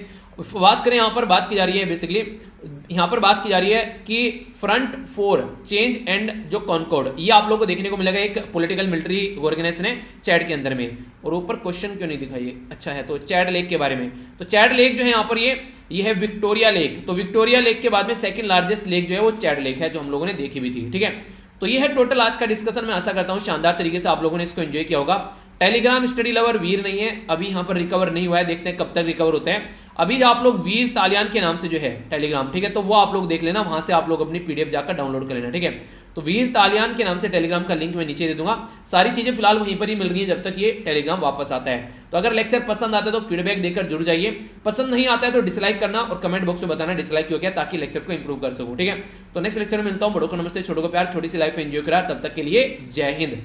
बात करें यहाँ पर बात की जा रही है बेसिकली, यहाँ पर बात की जा रही है कि फ्रंट फॉर चेंज एंड जो कॉनकॉर्ड, ये आप लोगों को देखने को मिलेगा एक पॉलिटिकल मिलिट्री ऑर्गेनाइजेशन है चैड के अंदर में। और ऊपर क्वेश्चन क्यों नहीं दिखाइए, अच्छा है, तो चैड लेक के बारे में। तो चैड लेक जो है यहाँ पर ये है विक्टोरिया लेक। तो विक्टोरिया लेक के बाद में सेकंड लार्जेस्ट लेक जो है वो चैड लेक है, जो हम लोगों ने देखी भी थी, ठीक है। तो ये है टोटल आज का डिस्कशन। मैं आशा करता हूँ शानदार तरीके से आप लोगों ने इसको एंजॉय किया होगा। टेलीग्राम स्टडी लवर वीर नहीं है, अभी यहाँ पर रिकवर नहीं हुआ है, देखते हैं कब तक रिकवर होते हैं। अभी आप लोग वीर तालियान के नाम से जो है टेलीग्राम, ठीक है, तो वो आप लोग देख लेना, वहां से आप लोग अपनी PDF जाकर डाउनलोड कर लेना, ठीक है। तो वीर तालियान के नाम से टेलीग्राम का लिंक मैं नीचे दे दूंगा। सारी चीजें फिलहाल वहीं पर ही मिल रही है जब तक ये टेलीग्राम वापस आता है। तो अगर लेक्चर पसंद आता है तो फीडबैक देकर जरूर जाइए, पसंद नहीं आता है तो डिसलाइक करना और कमेंट बॉक्स में बताना डिसलाइक क्यों किया, ताकि लेक्चर को इंप्रूव कर सकूं, ठीक है। तो नेक्स्ट लेक्चर में मिलता हूं, बड़ों को नमस्ते, छोटों को प्यार, छोटी सी लाइफ एंजॉय करा, तब तक के लिए जय हिंद।